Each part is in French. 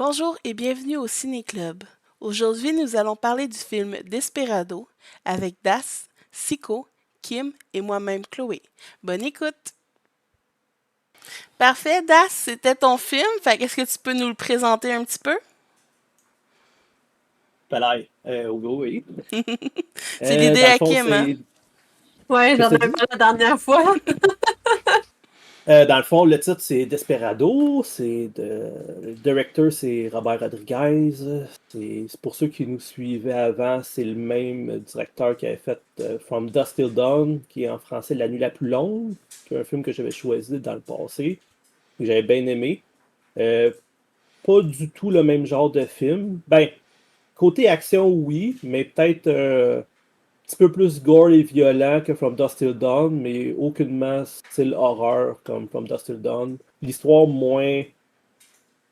Bonjour et bienvenue au Ciné Club. Aujourd'hui, nous allons parler du film Desperado avec Das, Siko, Kim et moi-même Chloé. Bonne écoute! Parfait, Das, c'était ton film, fait qu'est-ce que tu peux nous le présenter un petit peu? Palais, oui. C'est l'idée Dans le à fond, Kim, hein? c'est. Ouais, j'en Qu'est-ce que avais tu dis? parlé la dernière fois. Dans le fond, le titre, c'est Desperado. Le directeur, c'est Robert Rodriguez. C'est pour ceux qui nous suivaient avant, c'est le même directeur qui avait fait From Dusk Till Dawn, qui est en français La Nuit la plus longue, qui est un film que j'avais choisi dans le passé, que j'avais bien aimé. Euh, Pas du tout le même genre de film. Ben, côté action, oui, mais peut-être petit peu plus gore et violent que From Dusk Till Dawn, mais aucunement style horreur comme From Dusk Till Dawn. L'histoire moins.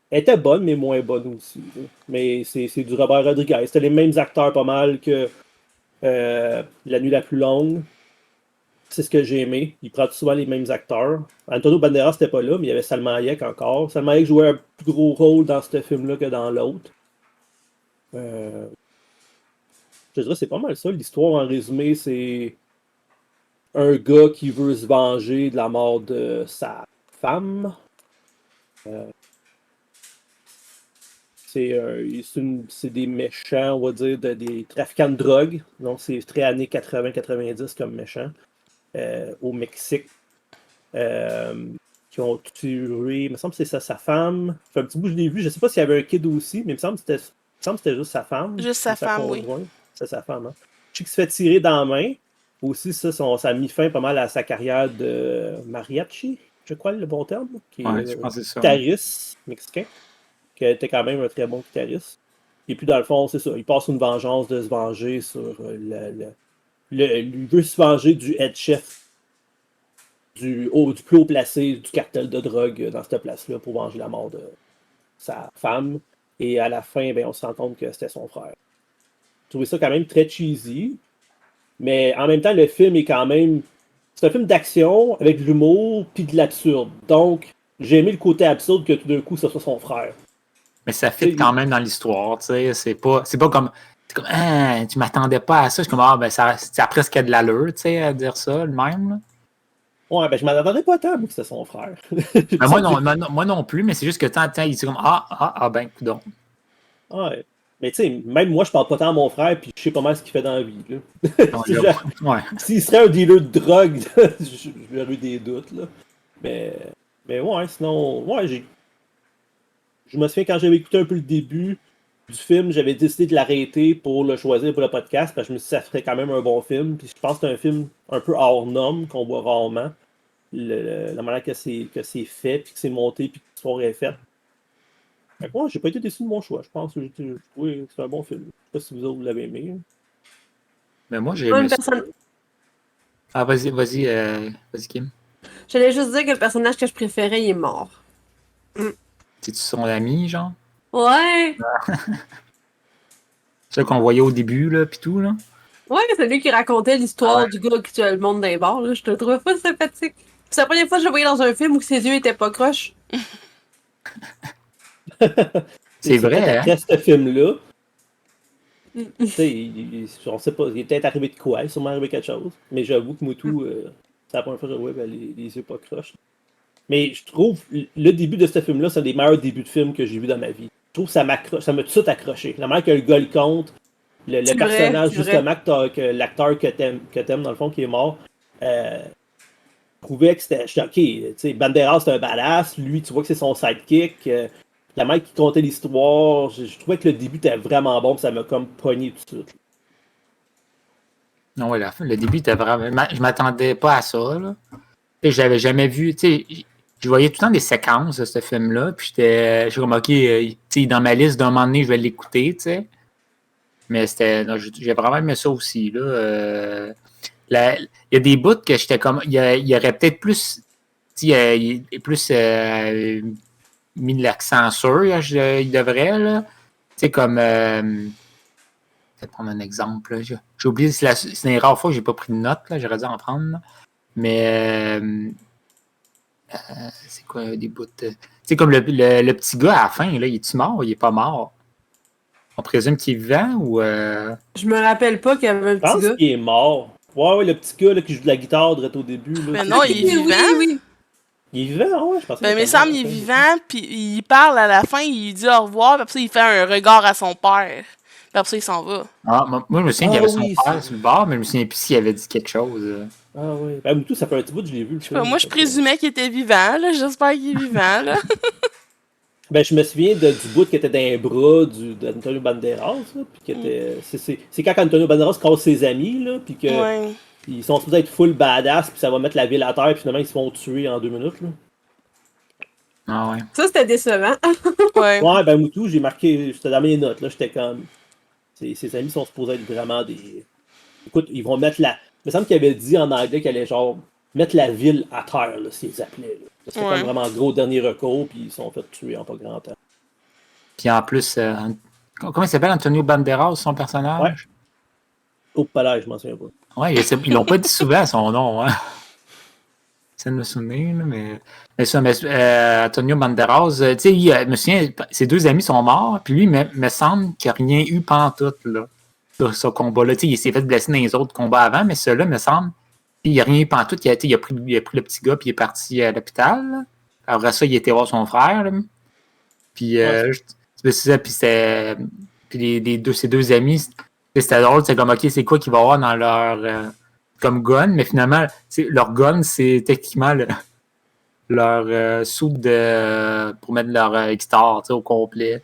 Elle était bonne, mais moins bonne aussi. Là. Mais c'est du Robert Rodriguez. C'était les mêmes acteurs pas mal que La Nuit la plus longue. C'est ce que j'ai aimé. Il prend souvent les mêmes acteurs. Antonio Banderas n'était pas là, mais il y avait Salma Hayek encore. Salma Hayek jouait un plus gros rôle dans ce film-là que dans l'autre. Euh, je dirais que c'est pas mal ça. L'histoire, en résumé, c'est un gars qui veut se venger de la mort de sa femme. Euh, c'est des méchants, on va dire, des trafiquants de drogue. Donc, c'est très années 80-90 comme méchants. Au Mexique. Euh, qui ont tué, il me semble que c'est sa femme. Ça fait un petit bout, je l'ai vu. Je sais pas s'il y avait un kid aussi, mais il me semble que c'était juste sa femme Juste ou sa sa femme, oui. conjointe. C'est sa femme, hein. Je sais qu'il se fait tirer dans la main. Aussi, ça a mis fin pas mal à sa carrière de mariachi, je crois le bon terme, qui est Ouais, je pense que c'est ça. guitariste mexicain, qui était quand même un très bon guitariste. Et puis, dans le fond, c'est ça. Il passe une vengeance de se venger sur il veut se venger du head chef du plus haut placé du cartel de drogue dans cette place-là pour venger la mort de sa femme. Et à la fin, ben, on se rend compte que c'était son frère. J'ai trouvé ça quand même très cheesy. Mais en même temps, le film est quand même. C'est un film d'action avec de l'humour puis de l'absurde. Donc, j'ai aimé le côté absurde que tout d'un coup, ce soit son frère. Mais ça fit quand même dans l'histoire, tu sais. C'est pas comme. C'est comme, ah, tu m'attendais pas à ça. Je suis comme, ah, ben, ça a presque de l'allure, tu sais, à dire ça, le même. Là. Ouais, ben je m'en attendais pas tant, mais que c'était son frère. Ben, moi non plus, mais c'est juste que tant, il dit comme, ben, coudonc. Ouais. Mais tu sais, même moi, je parle pas tant à mon frère, puis je sais pas mal ce qu'il fait dans la vie. Là. Ouais. S'il serait un dealer de drogue, j'aurais eu des doutes. Là. Mais, mais ouais, sinon, ouais, je me souviens quand j'avais écouté un peu le début du film, j'avais décidé de l'arrêter pour le choisir pour le podcast, parce que je me suis dit que ça ferait quand même un bon film. Puis je pense que c'est un film un peu hors norme, qu'on voit rarement. La manière que c'est fait, puis que c'est monté, puis que l'histoire est faite. Fait que moi, j'ai pas été déçu de mon choix. Je pense que j'ai trouvé que c'est un bon film. Je sais pas si vous autres vous l'avez aimé. Mais moi, j'ai Moi, aimé une ça. personne... Ah, vas-y, Kim. J'allais juste dire que le personnage que je préférais, il est mort. C'est-tu son ami, genre? Ouais! C'est ça qu'on voyait au début, là, pis tout, là. Ouais, c'est lui qui racontait l'histoire Ah ouais. du gars qui tuait le monde d'un bar, là. Je te le trouvais pas sympathique. C'est la première fois que je le voyais dans un film où ses yeux étaient pas croches. C'est peut-être vrai, hein? après ce film-là, tu sais, on sait pas, il est peut-être arrivé de quoi, il est sûrement arrivé quelque chose. Mais j'avoue que Moutou, c'est la première fois que je vois les yeux pas croches. Mais je trouve le début de ce film-là, c'est un des meilleurs débuts de film que j'ai vu dans ma vie. Je trouve que ça m'a tout de suite accroché. La manière que le gars le compte, le C'est vrai, personnage, c'est vrai. justement, que l'acteur que t'aimes, dans le fond, qui est mort, je trouvais que c'était. OK, tu sais, Banderas, c'est un badass. Lui, tu vois que c'est son sidekick. La manière qui comptait l'histoire, je trouvais que le début était vraiment bon, puis ça m'a comme pogné tout de suite. Non, ouais, le début était vraiment. Je m'attendais pas à ça, là. Tu sais, je l'avais jamais vu. Tu sais, je voyais tout le temps des séquences de ce film-là. Puis je suis comme, OK, tu sais, dans ma liste, d'un moment donné, je vais l'écouter, tu sais. Mais non, j'ai vraiment aimé ça aussi, là. Il y a des bouts que j'étais comme. Il y aurait peut-être plus. Tu sais, il est plus mis de l'accent sur, il devrait, là. Tu sais, comme. Je vais prendre un exemple, là. J'ai oublié, c'est une rare fois que j'ai pas pris de notes, là. J'aurais dû en prendre, là. Mais c'est quoi des bouts? Tu sais, comme le petit gars à la fin, là, il est-tu mort? Il est pas mort. On présume qu'il est vivant ou... Je me rappelle pas qu'il y avait un Je petit pense gars. qu'il est mort. Ouais, le petit gars là, qui joue de la guitare direct au début. Là, Ben tu non, sais, il est Oui, vivant. oui. Il est vivant, ouais, je pensais. Ben, il me qu'il était semble mort qu'il est à la fin. vivant, puis il parle à la fin, il dit au revoir, puis après ça, il fait un regard à son père. Puis après ça, il s'en va. Ah, moi, je me souviens qu'il y Ah avait son oui, père c'est- sur le bord, mais je me souviens plus s'il avait dit quelque chose. Ah oui. Ben, tout, ça fait un petit bout que je l'ai vu. Le Je sais pas, film, moi, je fait que- présumais qu'il était vivant, là. J'espère qu'il est vivant, là. Ben, je me souviens du bout qui était dans les bras d'Antonio Banderas, là, puis qui était... C'est quand Antonio Banderas casse ses amis, là, puis que Ouais. ils sont supposés être full badass, puis ça va mettre la ville à terre, puis finalement ils se font tuer en 2 minutes, là. Ah ouais. Ça, c'était décevant. Ouais. Ouais, ben Moutou, j'ai marqué, j'étais dans mes notes, là, j'étais comme... Ses amis sont supposés être vraiment des... Écoute, ils vont mettre la... Il me semble qu'il avait dit en anglais qu'il allait genre mettre la ville à terre, là, s'ils appelaient, là. C'était Ouais. comme vraiment gros dernier recours, puis ils se sont fait tuer en pas grand temps. Puis en plus, comment il s'appelle Antonio Banderas, son personnage? Ouais. Au palais, je m'en souviens pas. Ouais, ils l'ont pas dit souvent son nom, hein. J'essaie de me souvenir, là, mais ça, Antonio Banderas, tu sais, je me souviens, ses 2 amis sont morts, puis lui, me semble qu'il n'y a rien eu pantoute, là, sur ce combat-là. Tu sais, il s'est fait blesser dans les autres combats avant, mais celui-là, me semble, il n'y a rien eu pantoute. Il a pris le petit gars, puis il est parti à l'hôpital, là. Après ça, il était voir son frère, là. Puis, c'est ça, puis c'était... Puis ces 2 amis, c'était drôle, c'est comme, OK, c'est quoi qu'il va y avoir dans leur... comme gun, mais finalement, leur gun, c'est techniquement leur soude pour mettre leur guitare au complet.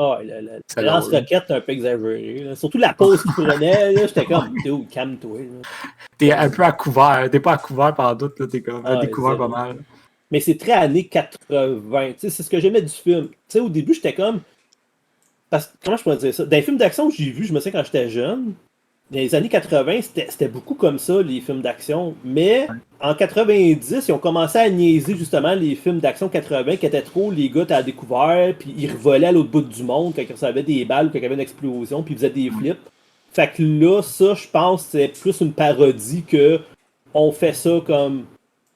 Ah, la C'est lance-roquette, c'est un peu exagéré. Là. Surtout la pause qu'il prenait, là, j'étais comme, dude, calme-toi. Là. T'es un peu à couvert. T'es pas à couvert par doute, là. T'es comme à Ah, découvert pas zéro. mal. Mais c'est très années 80. Tu sais, c'est ce que j'aimais du film. Tu sais, au début, j'étais comme. Parce que, comment je pourrais dire ça? Dans les films d'action que j'ai vus, je me souviens quand j'étais jeune, dans les années 80, c'était beaucoup comme ça, les films d'action. Mais en 90, ils ont commencé à niaiser justement les films d'action 80 qui étaient trop, les gars, t'as découvert, puis ils revolaient à l'autre bout du monde quand ils recevaient des balles ou quand il y avait une explosion, puis ils faisaient des flips. Fait que là, ça, je pense, c'est plus une parodie que on fait ça comme.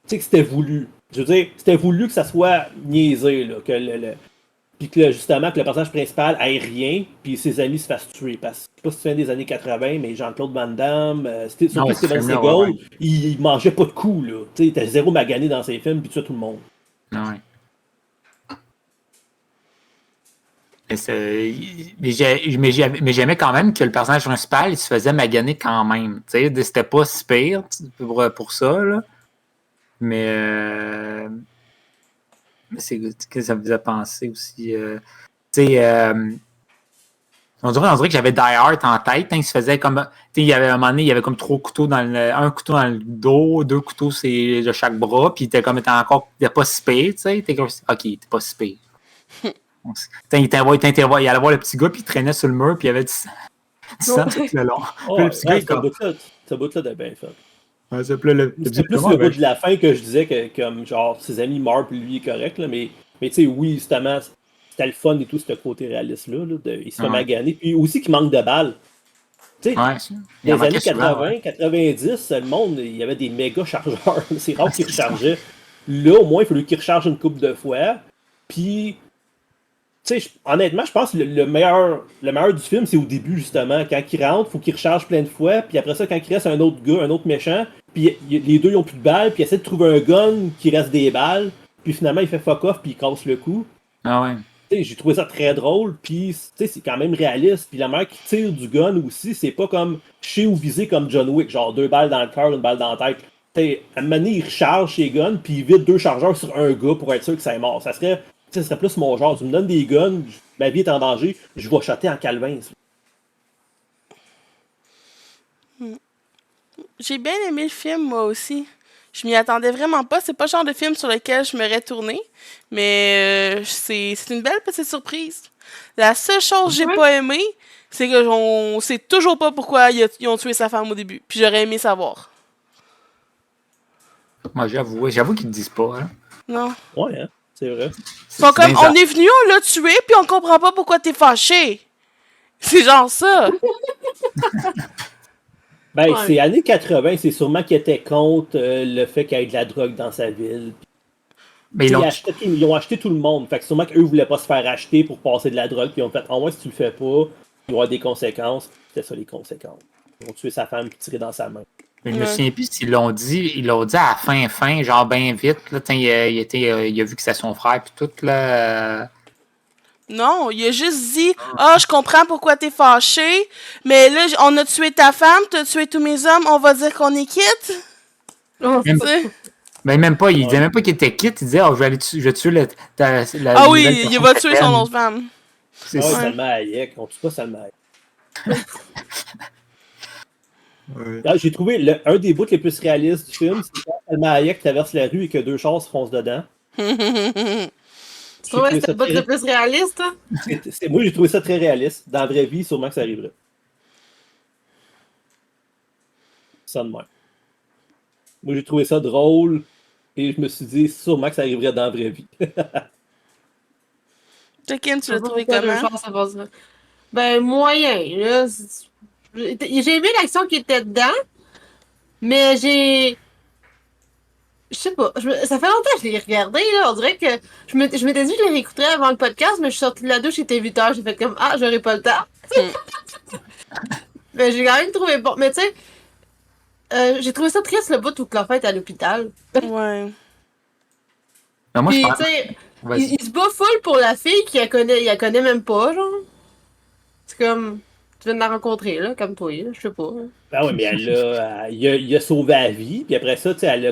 Tu sais, que c'était voulu. Je veux dire, c'était voulu que ça soit niaisé, là, que puis que justement, que le personnage principal ait rien, puis ses amis se fassent tuer. Parce que je sais pas si tu viens des années 80, mais Jean-Claude Van Damme, surtout ouais, Steven ce Seagal, film-là, ouais. il mangeait pas de coups, là. Tu sais, il était zéro magané dans ses films, puis tuait tout le monde. Ouais. Mais j'aimais quand même que le personnage principal, il se faisait maganer quand même. Tu sais, c'était pas si pire pour ça, là. Mais c'est que ça me faisait penser aussi. Tu sais, on dirait que j'avais Die Hard en tête. Hein, il se faisait comme. Tu sais, il y avait un moment donné, il y avait comme 3 couteaux un couteau dans le dos, 2 couteaux de chaque bras, puis il était pas si pire, tu sais. T'es comme, ok, t'es pas si pire. Il allait voir le petit gars, puis il traînait sur le mur, puis il y avait du sang tout le long. Oh, Puis le petit gars, il comme. ce bout-là de bien fait. Ouais, c'est plus le C'était plus le bout de la fin que je disais que comme genre ses amis meurent puis lui est correct là, mais tu sais oui justement c'était le fun et tout ce côté réaliste là, il se fait maganer puis aussi qu'il manque de balles. Tu sais Ouais, dans les années 80, 90, le monde il y avait des méga chargeurs, c'est rare qu'ils rechargeaient. Là au moins il fallait qu'il recharge une couple de fois. Puis tu sais, honnêtement, je pense que le meilleur du film, c'est au début, justement. Quand il rentre, il faut qu'il recharge plein de fois. Puis après ça, quand il reste un autre gars, un autre méchant, puis les deux, ils ont plus de balles. Puis il essaie de trouver un gun qui reste des balles. Puis finalement, il fait fuck off, puis il casse le cou. Ah ouais. Tu sais, j'ai trouvé ça très drôle. Puis, tu sais, c'est quand même réaliste. Puis la manière qui tire du gun aussi, c'est pas comme toucher ou viser comme John Wick. Genre 2 balles dans le cœur, 1 balle dans la tête. Tu sais, à un moment donné, il recharge ses guns, puis il vide 2 chargeurs sur un gars pour être sûr que ça est mort. Ça serait plus mon genre. Tu me donnes des guns, ma vie est en danger, je vais shotter en calvin. J'ai bien aimé le film, moi aussi. Je m'y attendais vraiment pas. C'est pas le genre de film sur lequel je m'aurais tourné. Mais c'est une belle petite surprise. La seule chose que j'ai pas aimé, c'est que on sait toujours pas pourquoi ils ont tué sa femme au début. Puis j'aurais aimé savoir. Moi, j'avoue qu'ils ne disent pas. Hein. Non. Ouais, hein, c'est vrai. Ils sont comme, on est venu, on l'a tué, puis on comprend pas pourquoi t'es fâché. C'est genre ça. Ben, c'est années 80, c'est sûrement qu'ils étaient contre le fait qu'il y ait de la drogue dans sa ville. Mais ils ont acheté tout le monde. Fait que sûrement qu'eux voulaient pas se faire acheter pour passer de la drogue. Puis ils ont fait, en moins, si tu le fais pas, il va y avoir des conséquences. C'était ça, les conséquences. Ils ont tué sa femme et tiré dans sa main. je me souviens plus s'ils l'ont dit. Ils l'ont dit à la fin, genre bien vite. Là, il a vu que c'était son frère puis tout. Là, Non, il a juste dit je comprends pourquoi t'es fâché, mais là, on a tué ta femme, t'as tué tous mes hommes, on va dire qu'on est quitte. Même, ben, même pas, il disait même pas qu'il était quitte. Il disait je vais tuer la oui, il va tuer son autre femme. C'est ça. Salma Hayek. On tue pas Salma Hayek. Ouais. J'ai trouvé un des bouts les plus réalistes du film, c'est quand Salma Hayek traverse la rue et que deux chars se foncent dedans. Tu trouvais que c'était le bout le plus réaliste? Hein? Moi, j'ai trouvé ça très réaliste. Dans la vraie vie, sûrement que ça arriverait. Ça de même. Moi, j'ai trouvé ça drôle et je me suis dit sûrement que ça arriverait dans la vraie vie. Kim, tu l'as trouvé comment? Ben, moyen. Là. J'ai aimé l'action qui était dedans, mais j'ai... Je sais pas, ça fait longtemps que je l'ai regardé, là. On dirait que je m'étais dit que je les réécouterais avant le podcast, mais je suis sortie de la douche, il était 8h, j'ai fait comme j'aurais pas le temps. Mais j'ai quand même trouvé bon. Mais tu sais, j'ai trouvé ça triste le bout où Clopin est à l'hôpital. Ouais. Ben, moi, puis, tu sais, il se bat full pour la fille qu'il la connaît même pas, genre. C'est comme. Tu viens de la rencontrer, là, comme toi, là, je sais pas. Hein. Ben oui, mais il a sauvé la vie, puis après ça, tu sais, elle a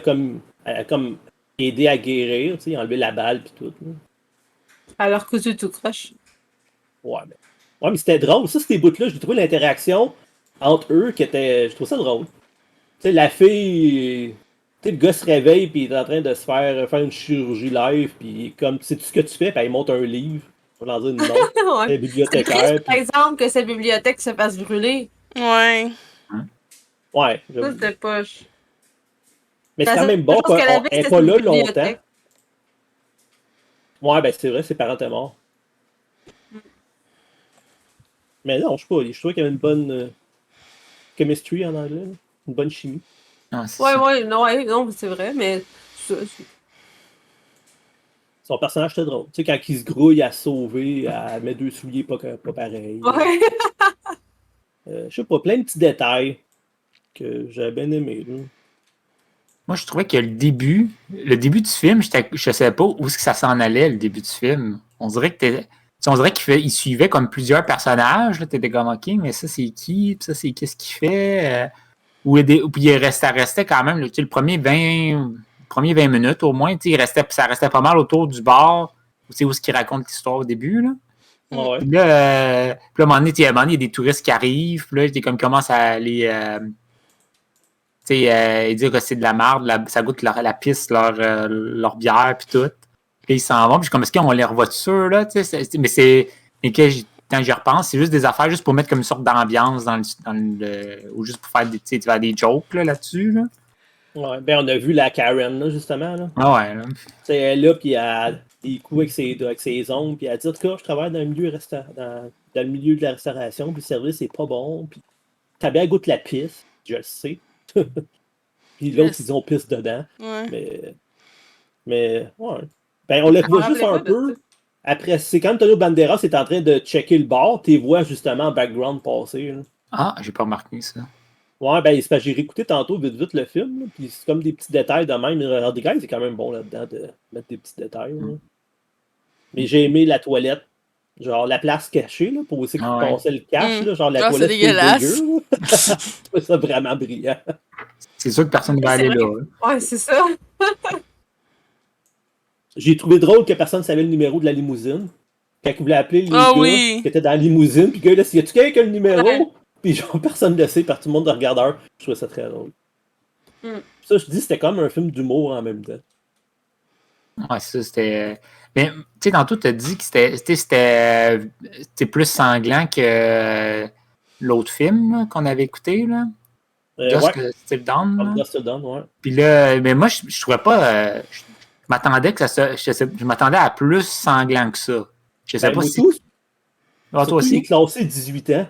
comme aidé à guérir, tu sais, enlevé la balle, puis tout. Là. Alors que tu tout croche. Ouais, mais c'était drôle. Ça, ces bouts-là, j'ai trouvé l'interaction entre eux qui était. Je trouve ça drôle. Tu sais, la fille. Tu sais, le gars se réveille, puis il est en train de se faire une chirurgie live, puis comme, sais-tu ce que tu fais, puis il monte un livre. Dans une note. Ouais. Bibliothécaire. C'est triste, par exemple, que cette bibliothèque se fasse brûler. Ouais. Ouais. Ça, c'était poche. Mais c'est quand même bon qu'elle n'est pas là longtemps. Ouais, ben c'est vrai, ses parents étaient morts. Mais non, je sais pas. Je trouvais qu'il y avait une bonne chemistry en anglais. Là. Une bonne chimie. Non, non, c'est vrai, mais... Son personnage, c'était drôle. Tu sais, quand il se grouille à sauver, à mettre deux souliers pas pareils. Ouais. Je sais pas, plein de petits détails que j'avais bien aimé. Là. Moi, je trouvais que le début du film, je savais pas où est-ce que ça s'en allait, le début du film. On dirait qu'il suivait comme plusieurs personnages. Tu étais comme, OK, mais ça, c'est qui? Puis ça, c'est qu'est-ce qu'il fait? Puis ça restait quand même, le premier 20 minutes au moins, ça restait pas mal autour du bar, où est-ce qu'il raconte l'histoire au début. Là. Ouais. Puis là, à un moment donné, il y a des touristes qui arrivent, puis là, comme commence à aller... ils disent que c'est de la merde, ça goûte la pisse, leur bière, puis tout. Puis ils s'en vont, puis je suis comme, est-ce qu'on les revoiture, là? Mais quand j'y repense, c'est juste des affaires juste pour mettre comme une sorte d'ambiance ou juste pour faire des jokes là-dessus. Là. Ouais, ben on a vu la Karen, là, justement. Là. Ah ouais, là. Elle est là, puis elle a des coups avec ses ongles, puis elle dit, en tout cas, je travaille dans le milieu, dans le milieu de la restauration, puis le service, c'est pas bon, puis ta bière goûte la pisse, je le sais. Puis l'autre, ils ont pisse dedans. Ouais. Mais ouais. Ben, on le voit juste un peu. Après, c'est quand Antonio Banderas est en train de checker le bar, tu vois justement en background passer. Là. Ah, j'ai pas remarqué ça. Ouais, ben, c'est parce que j'ai réécouté tantôt vite le film, là, puis c'est comme des petits détails de même. Rodriguez est quand même bon là-dedans de mettre des petits détails. Là. Mais j'ai aimé la toilette. Genre la place cachée, là, pour aussi qu'il passait le cash, là, genre la toilette c'est dégueulasse. Je trouve ça vraiment brillant. C'est sûr que personne ne va aller là. Ouais, c'est ça. J'ai trouvé drôle que personne ne savait le numéro de la limousine. Quand il voulait appeler les gars qui étaient dans la limousine, puis que là, y a-tu quelqu'un qui a le numéro? Ouais. Puis genre, personne ne le sait, par tout le monde de regardeur. Je trouvais ça très drôle. Ça, je dis, c'était comme un film d'humour en même temps. Ouais, ça, c'était... Mais, tu sais, tantôt, tu as dit que c'était plus sanglant que l'autre film là, qu'on avait écouté, là. Dusk Till Dawn. Dusk Till Dawn, ouais. Puis là, mais moi, je trouvais pas... je m'attendais que je m'attendais à plus sanglant que ça. Je sais pas si... Toi aussi? Il est classé 18 ans.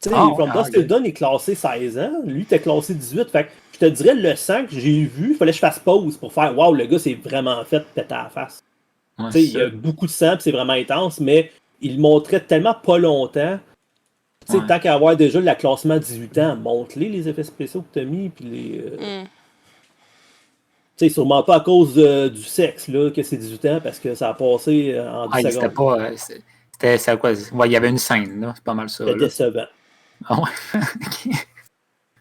Tu sais, Ah, From ouais, Dusk Till Dawn est classé 16 ans. Lui, était classé 18. Fait que je te dirais, le sang que j'ai vu, il fallait que je fasse pause pour faire waouh, le gars, c'est vraiment fait péter à la face. ouais, Tu sais, c'est il y a ça. beaucoup de sang, puis c'est vraiment intense, mais il le montrait tellement pas longtemps. Tu sais, Ouais. tant qu'à avoir déjà le classement 18 ans, montre-les les effets spéciaux que t'as mis, puis les. Hmm. Tu sais, sûrement pas à cause du sexe, là, que c'est 18 ans, parce que ça a passé en 10 Ah, c'était secondes. pas. C'était quoi? Ouais, il y avait une scène, là. C'est pas mal ça. C'était Là. décevant. Ah ouais. Ok.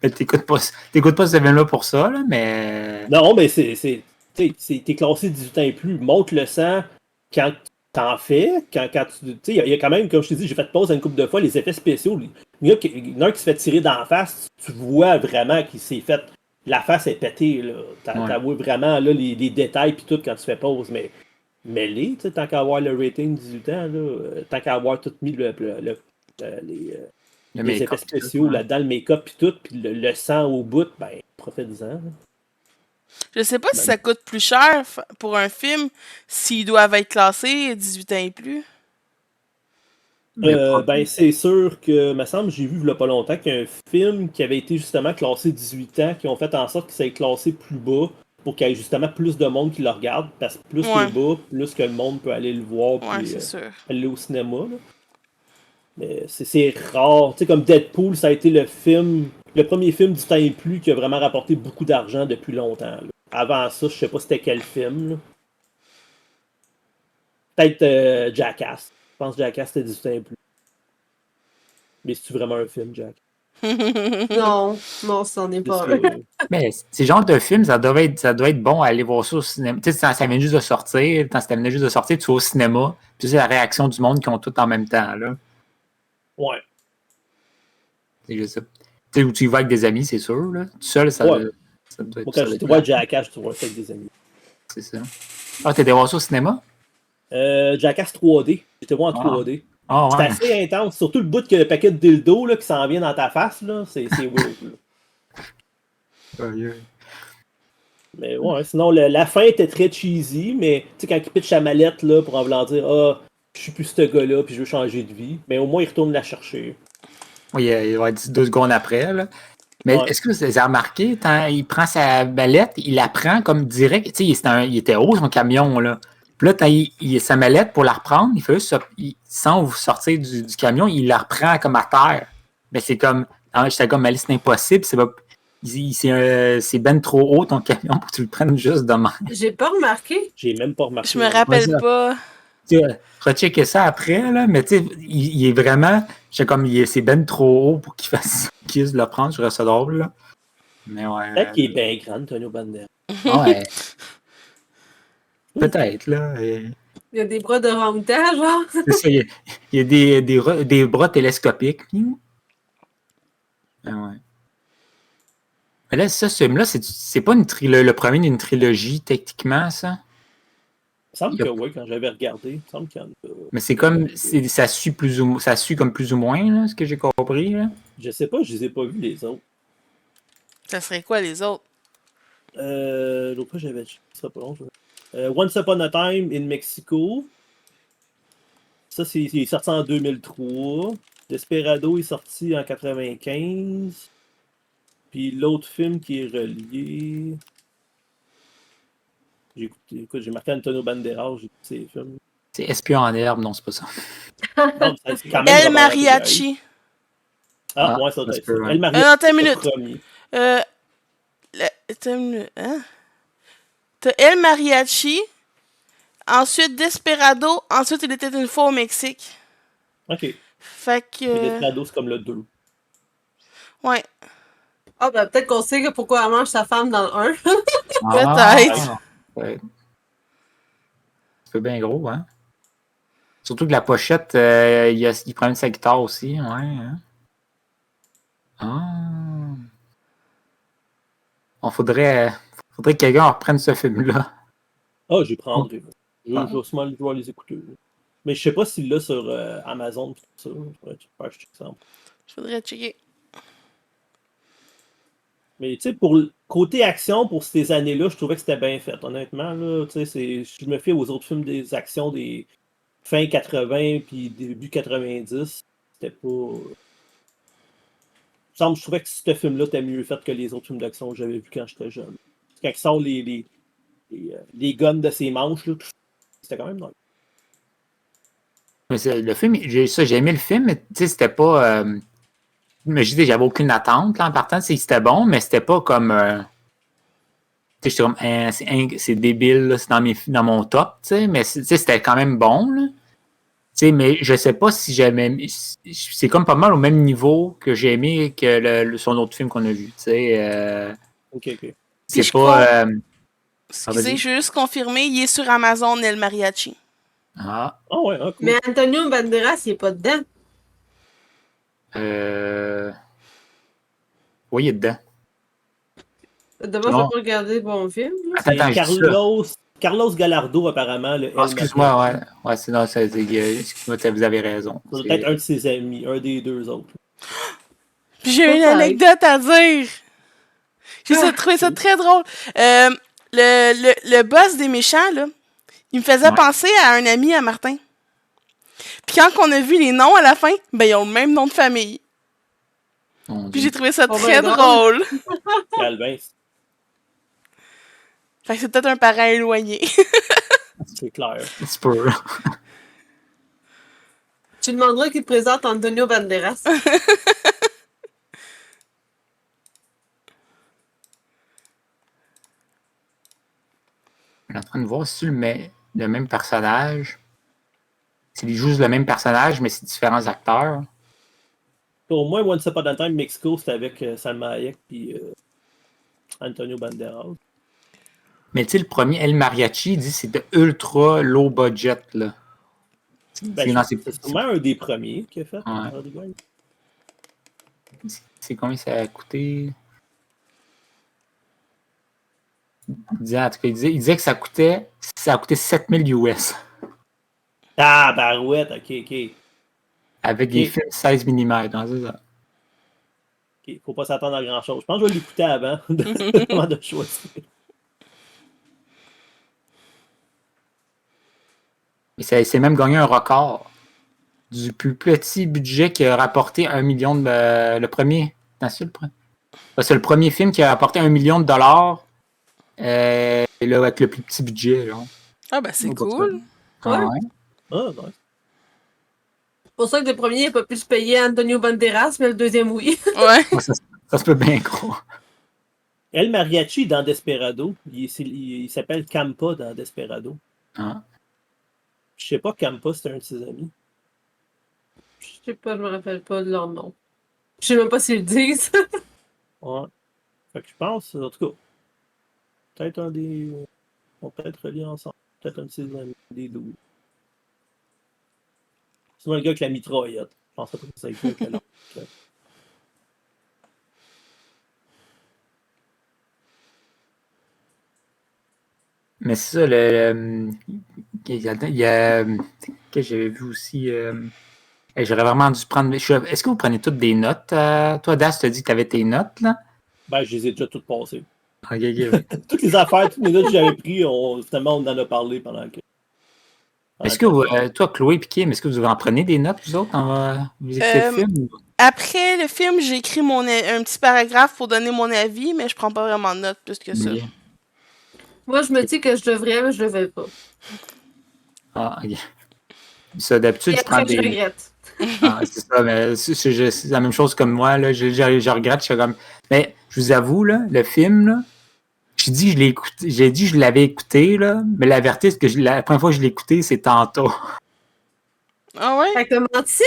Mais t'écoutes pas ce film-là pour ça, là, mais. Non, mais t'es classé 18 ans et plus. Montre le sang quand t'en fais. Quand tu sais, il y a quand même, comme je t'ai dit, j'ai fait pause une couple de fois, les effets spéciaux. Il y en a un qui se fait tirer d'en face, tu vois vraiment qu'il s'est fait. La face est pétée, là. Ouais. T'as vu vraiment là, les détails puis tout quand tu fais pause, mais tu sais, tant qu'à avoir le rating 18 ans, là, tant qu'à avoir tout mis Le les effets make-up. Tout, spéciaux ouais. là-dedans, le make-up puis tout, puis le sang au bout, ben, profite-en. Je sais pas si Ben, ça coûte plus cher pour un film s'ils doivent être classés 18 ans et plus. Mais pas- Ben, c'est sûr que, me semble, j'ai vu il y a pas longtemps qu'il y a un film qui avait été justement classé 18 ans, qui ont fait en sorte que ça ait classé plus bas pour qu'il y ait justement plus de monde qui le regarde, parce que plus c'est Ouais, bas, plus que le monde peut aller le voir ouais, puis c'est sûr. aller au cinéma. Là. Mais c'est rare. Tu sais, comme Deadpool, ça a été le premier film du temps et plus qui a vraiment rapporté beaucoup d'argent depuis longtemps. Là. Avant ça, je sais pas c'était quel film. Là. Peut-être Jackass. Je pense que Jackass c'était 18 ans et plus. Mais c'est-tu vraiment un film, Jack? Non, non, c'en est C'est pas sûr. un. Mais ces genres de films, ça doit être bon à aller voir ça au cinéma. Tu sais, ça vient juste de sortir. Quand ça venait juste de sortir, tu vas au cinéma. Puis c'est la réaction du monde qui ont tout en même temps. Là. Ouais. C'est juste ça. Tu sais, où tu y vas avec des amis, c'est sûr. Là. Tout seul, ça, Ouais. ça doit Moi, être, quand ça doit je être te vois plate. Jackass, je te vois ça avec des amis. C'est ça. Ah, t'es allé voir ça au cinéma? Jackass 3D. J'étais voir en Ah, 3D. ah C'était ouais. assez intense. Surtout le bout que le paquet de dildo là, qui s'en vient dans ta face, là, c'est weird. Là. Aïe. Mais ouais, sinon, la fin était très cheesy, mais tu sais, quand il pitch sa mallette là, pour en voulant dire ah, je suis plus ce gars-là, puis je veux changer de vie, mais au moins il retourne la chercher. Oui, il va être 2 secondes après. Là. Mais Ouais. est-ce que vous avez remarqué, quand il prend sa mallette, il la prend comme direct. Tu sais, il était haut son camion. Là. Puis là, quand il sa mallette pour la reprendre, il fait juste sans sortir du camion, il la reprend comme à terre. Mais c'est comme. J'étais comme, mais c'est impossible. C'est ben trop haut ton camion pour que tu le prennes juste demain. J'ai pas remarqué. J'ai même pas Je remarqué. me rappelle pas. Tu sais, rechecker ça après, là, mais tu sais, il est vraiment. J'étais comme, c'est ben trop haut pour qu'il use le prendre. Je trouvais ça drôle, là. Mais ouais. Peut-être qu'il est bien grand, Antonio Banderas. Ouais, peut-être, là. Il y a des bras de orang-outan, genre. C'est ça, il y a des bras télescopiques. Ah ouais. Mais là, ça, ce film-là, c'est pas le premier d'une trilogie, techniquement, ça. Il me semble que oui, quand j'avais regardé. Il me semble qu'il y en a. Mais c'est comme. Ça suit ça suit comme plus ou moins, là, ce que j'ai compris, là. Je sais pas, je les ai pas vus les autres. Ça serait quoi les autres? L'autre fois, j'avais. Ça sera pas long. Once Upon a Time in Mexico. Ça, il est sorti en 2003. Desperado est sorti en 95. Puis l'autre film qui est relié. J'ai marqué Antonio Banderas, j'ai écouté ses films. C'est Espion en herbe, non, c'est pas ça. Non, c'est quand même El Robert Rodriguez. Mariachi. Ah, Ah, ouais, ça doit ça être se peut, ça. ouais. El Mariachi, Non, attends une c'est le minute. premier. Attends une minute. Hein? T'as El Mariachi. Ensuite Desperado. Ensuite il était une fois au Mexique. Ok. Fait Mais que. Desperado, c'est comme le 2. Ouais. Ah, ben peut-être qu'on sait que pourquoi elle mange sa femme dans le 1. Peut-être. Ouais. C'est bien gros, hein? Surtout que la pochette, il prend sa guitare aussi, ouais. Hein? Ah. Faudrait que quelqu'un reprenne ce film-là. Ah, j'y prendrai. Ah. Je vais sûrement le voir les écouter. Mais je sais pas s'il l'a sur Amazon tout ça. Je check ça. Je voudrais checker. Mais tu sais, pour le côté action, pour ces années-là, je trouvais que c'était bien fait. Honnêtement, là, tu sais, je me fie aux autres films des actions des fin 80 puis début 90. C'était pas. je trouvais que ce film-là était mieux fait que les autres films d'action que j'avais vus quand j'étais jeune. Quand il sort les guns de ses manches, là, c'était quand même nice. Mais le film, j'ai aimé le film, mais tu sais, c'était pas. Mais je dis, j'avais aucune attente là, en partant, c'était bon, mais c'était pas comme. Tu sais, j'étais comme, c'est débile, là, c'est dans mon top, tu sais, mais c'était quand même bon, là. Tu sais, mais je sais pas si j'aimais. C'est comme pas mal au même niveau que j'ai aimé que son autre film qu'on a vu, tu sais. Ok. C'est pas. Excusez, je veux juste confirmer, il est sur Amazon, El Mariachi. Ah. Oh ouais, cool. Mais Antonio Banderas, il est pas dedans. Oui, il est dedans. D'abord, je vais pas regarder bon film. Attends, Carlos Gallardo, apparemment. Excuse-moi, ouais, excuse-moi, vous avez raison. C'est peut-être un de ses amis, un des deux autres. Puis j'ai une anecdote à dire. J'ai trouvé ça très drôle. Le boss des méchants, là, il me faisait penser à un ami à Martin. Puis quand on a vu les noms à la fin, ben ils ont le même nom de famille. Puis j'ai trouvé ça très drôle. Calvin. Fait que c'est peut-être un parent éloigné. C'est clair. C'est peu. Tu demanderas qu'il te présente Antonio Banderas. Je suis en train de voir si le même personnage. C'est juste le même personnage, mais c'est différents acteurs. Pour moi, Once Upon a Time Mexico, c'était avec Salma Hayek et Antonio Banderas. Mais tu sais, le premier, El Mariachi, il dit que c'était ultra low budget, là. C'est sûrement un des premiers qu'il a fait. Ouais. C'est combien ça a coûté? En tout cas, il disait que ça a coûté 7000 US. Ah, barouette, ok. Avec des films 16 mm, c'est ça. Ok, faut pas s'attendre à grand-chose. Je pense que je vais l'écouter avant de choisir. Et c'est même gagné un record du plus petit budget qui a rapporté 1 million de... le premier. C'est le premier film qui a rapporté 1 million de dollars là, avec le plus petit budget. Genre. Ah ben c'est cool. Ouais. Ah, ouais. C'est pour ça que le premier n'a pas pu se payer Antonio Banderas, mais le deuxième, oui. Ouais. Ça se peut bien croire. El Mariachi dans Desperado, il s'appelle Campa dans Desperado. Ah. Je sais pas, Campa, c'était un de ses amis. Je sais pas, je me rappelle pas de leur nom. Je sais même pas s'ils le disent. Ouais. Fait que je pense, en tout cas, peut-être un des... On peut être reliés ensemble. Peut-être un de ses amis, des douze. C'est le gars avec la mitraillette. Je pense pas que ça avec la Mais c'est ça, il y a que j'avais vu aussi. J'aurais vraiment dû prendre. Est-ce que vous prenez toutes des notes? Toi, Das, tu as dit que tu avais tes notes, là? Ben, je les ai déjà toutes passées. Ok. Toutes les affaires, toutes les notes que j'avais prises, finalement, on en a parlé pendant que. Est-ce que toi, Chloé et Kim, est-ce que vous en prenez des notes, vous autres, quand vous écoutez le film? Après le film, j'ai écrit un petit paragraphe pour donner mon avis, mais je prends pas vraiment de notes plus que ça. Yeah. Moi, je me dis que je devrais, mais je le fais pas. Ah, ok. Ça, d'habitude, Et je prends après, des. je regrette. Ah, c'est ça, mais c'est la même chose comme moi, là. Je regrette, je suis comme. Mais je vous avoue, là, le film, là, j'ai dit que je l'avais écouté, là, mais la vérité, c'est que la première fois que je l'ai écouté, c'est tantôt. Ah ouais? Fait que t'as menti?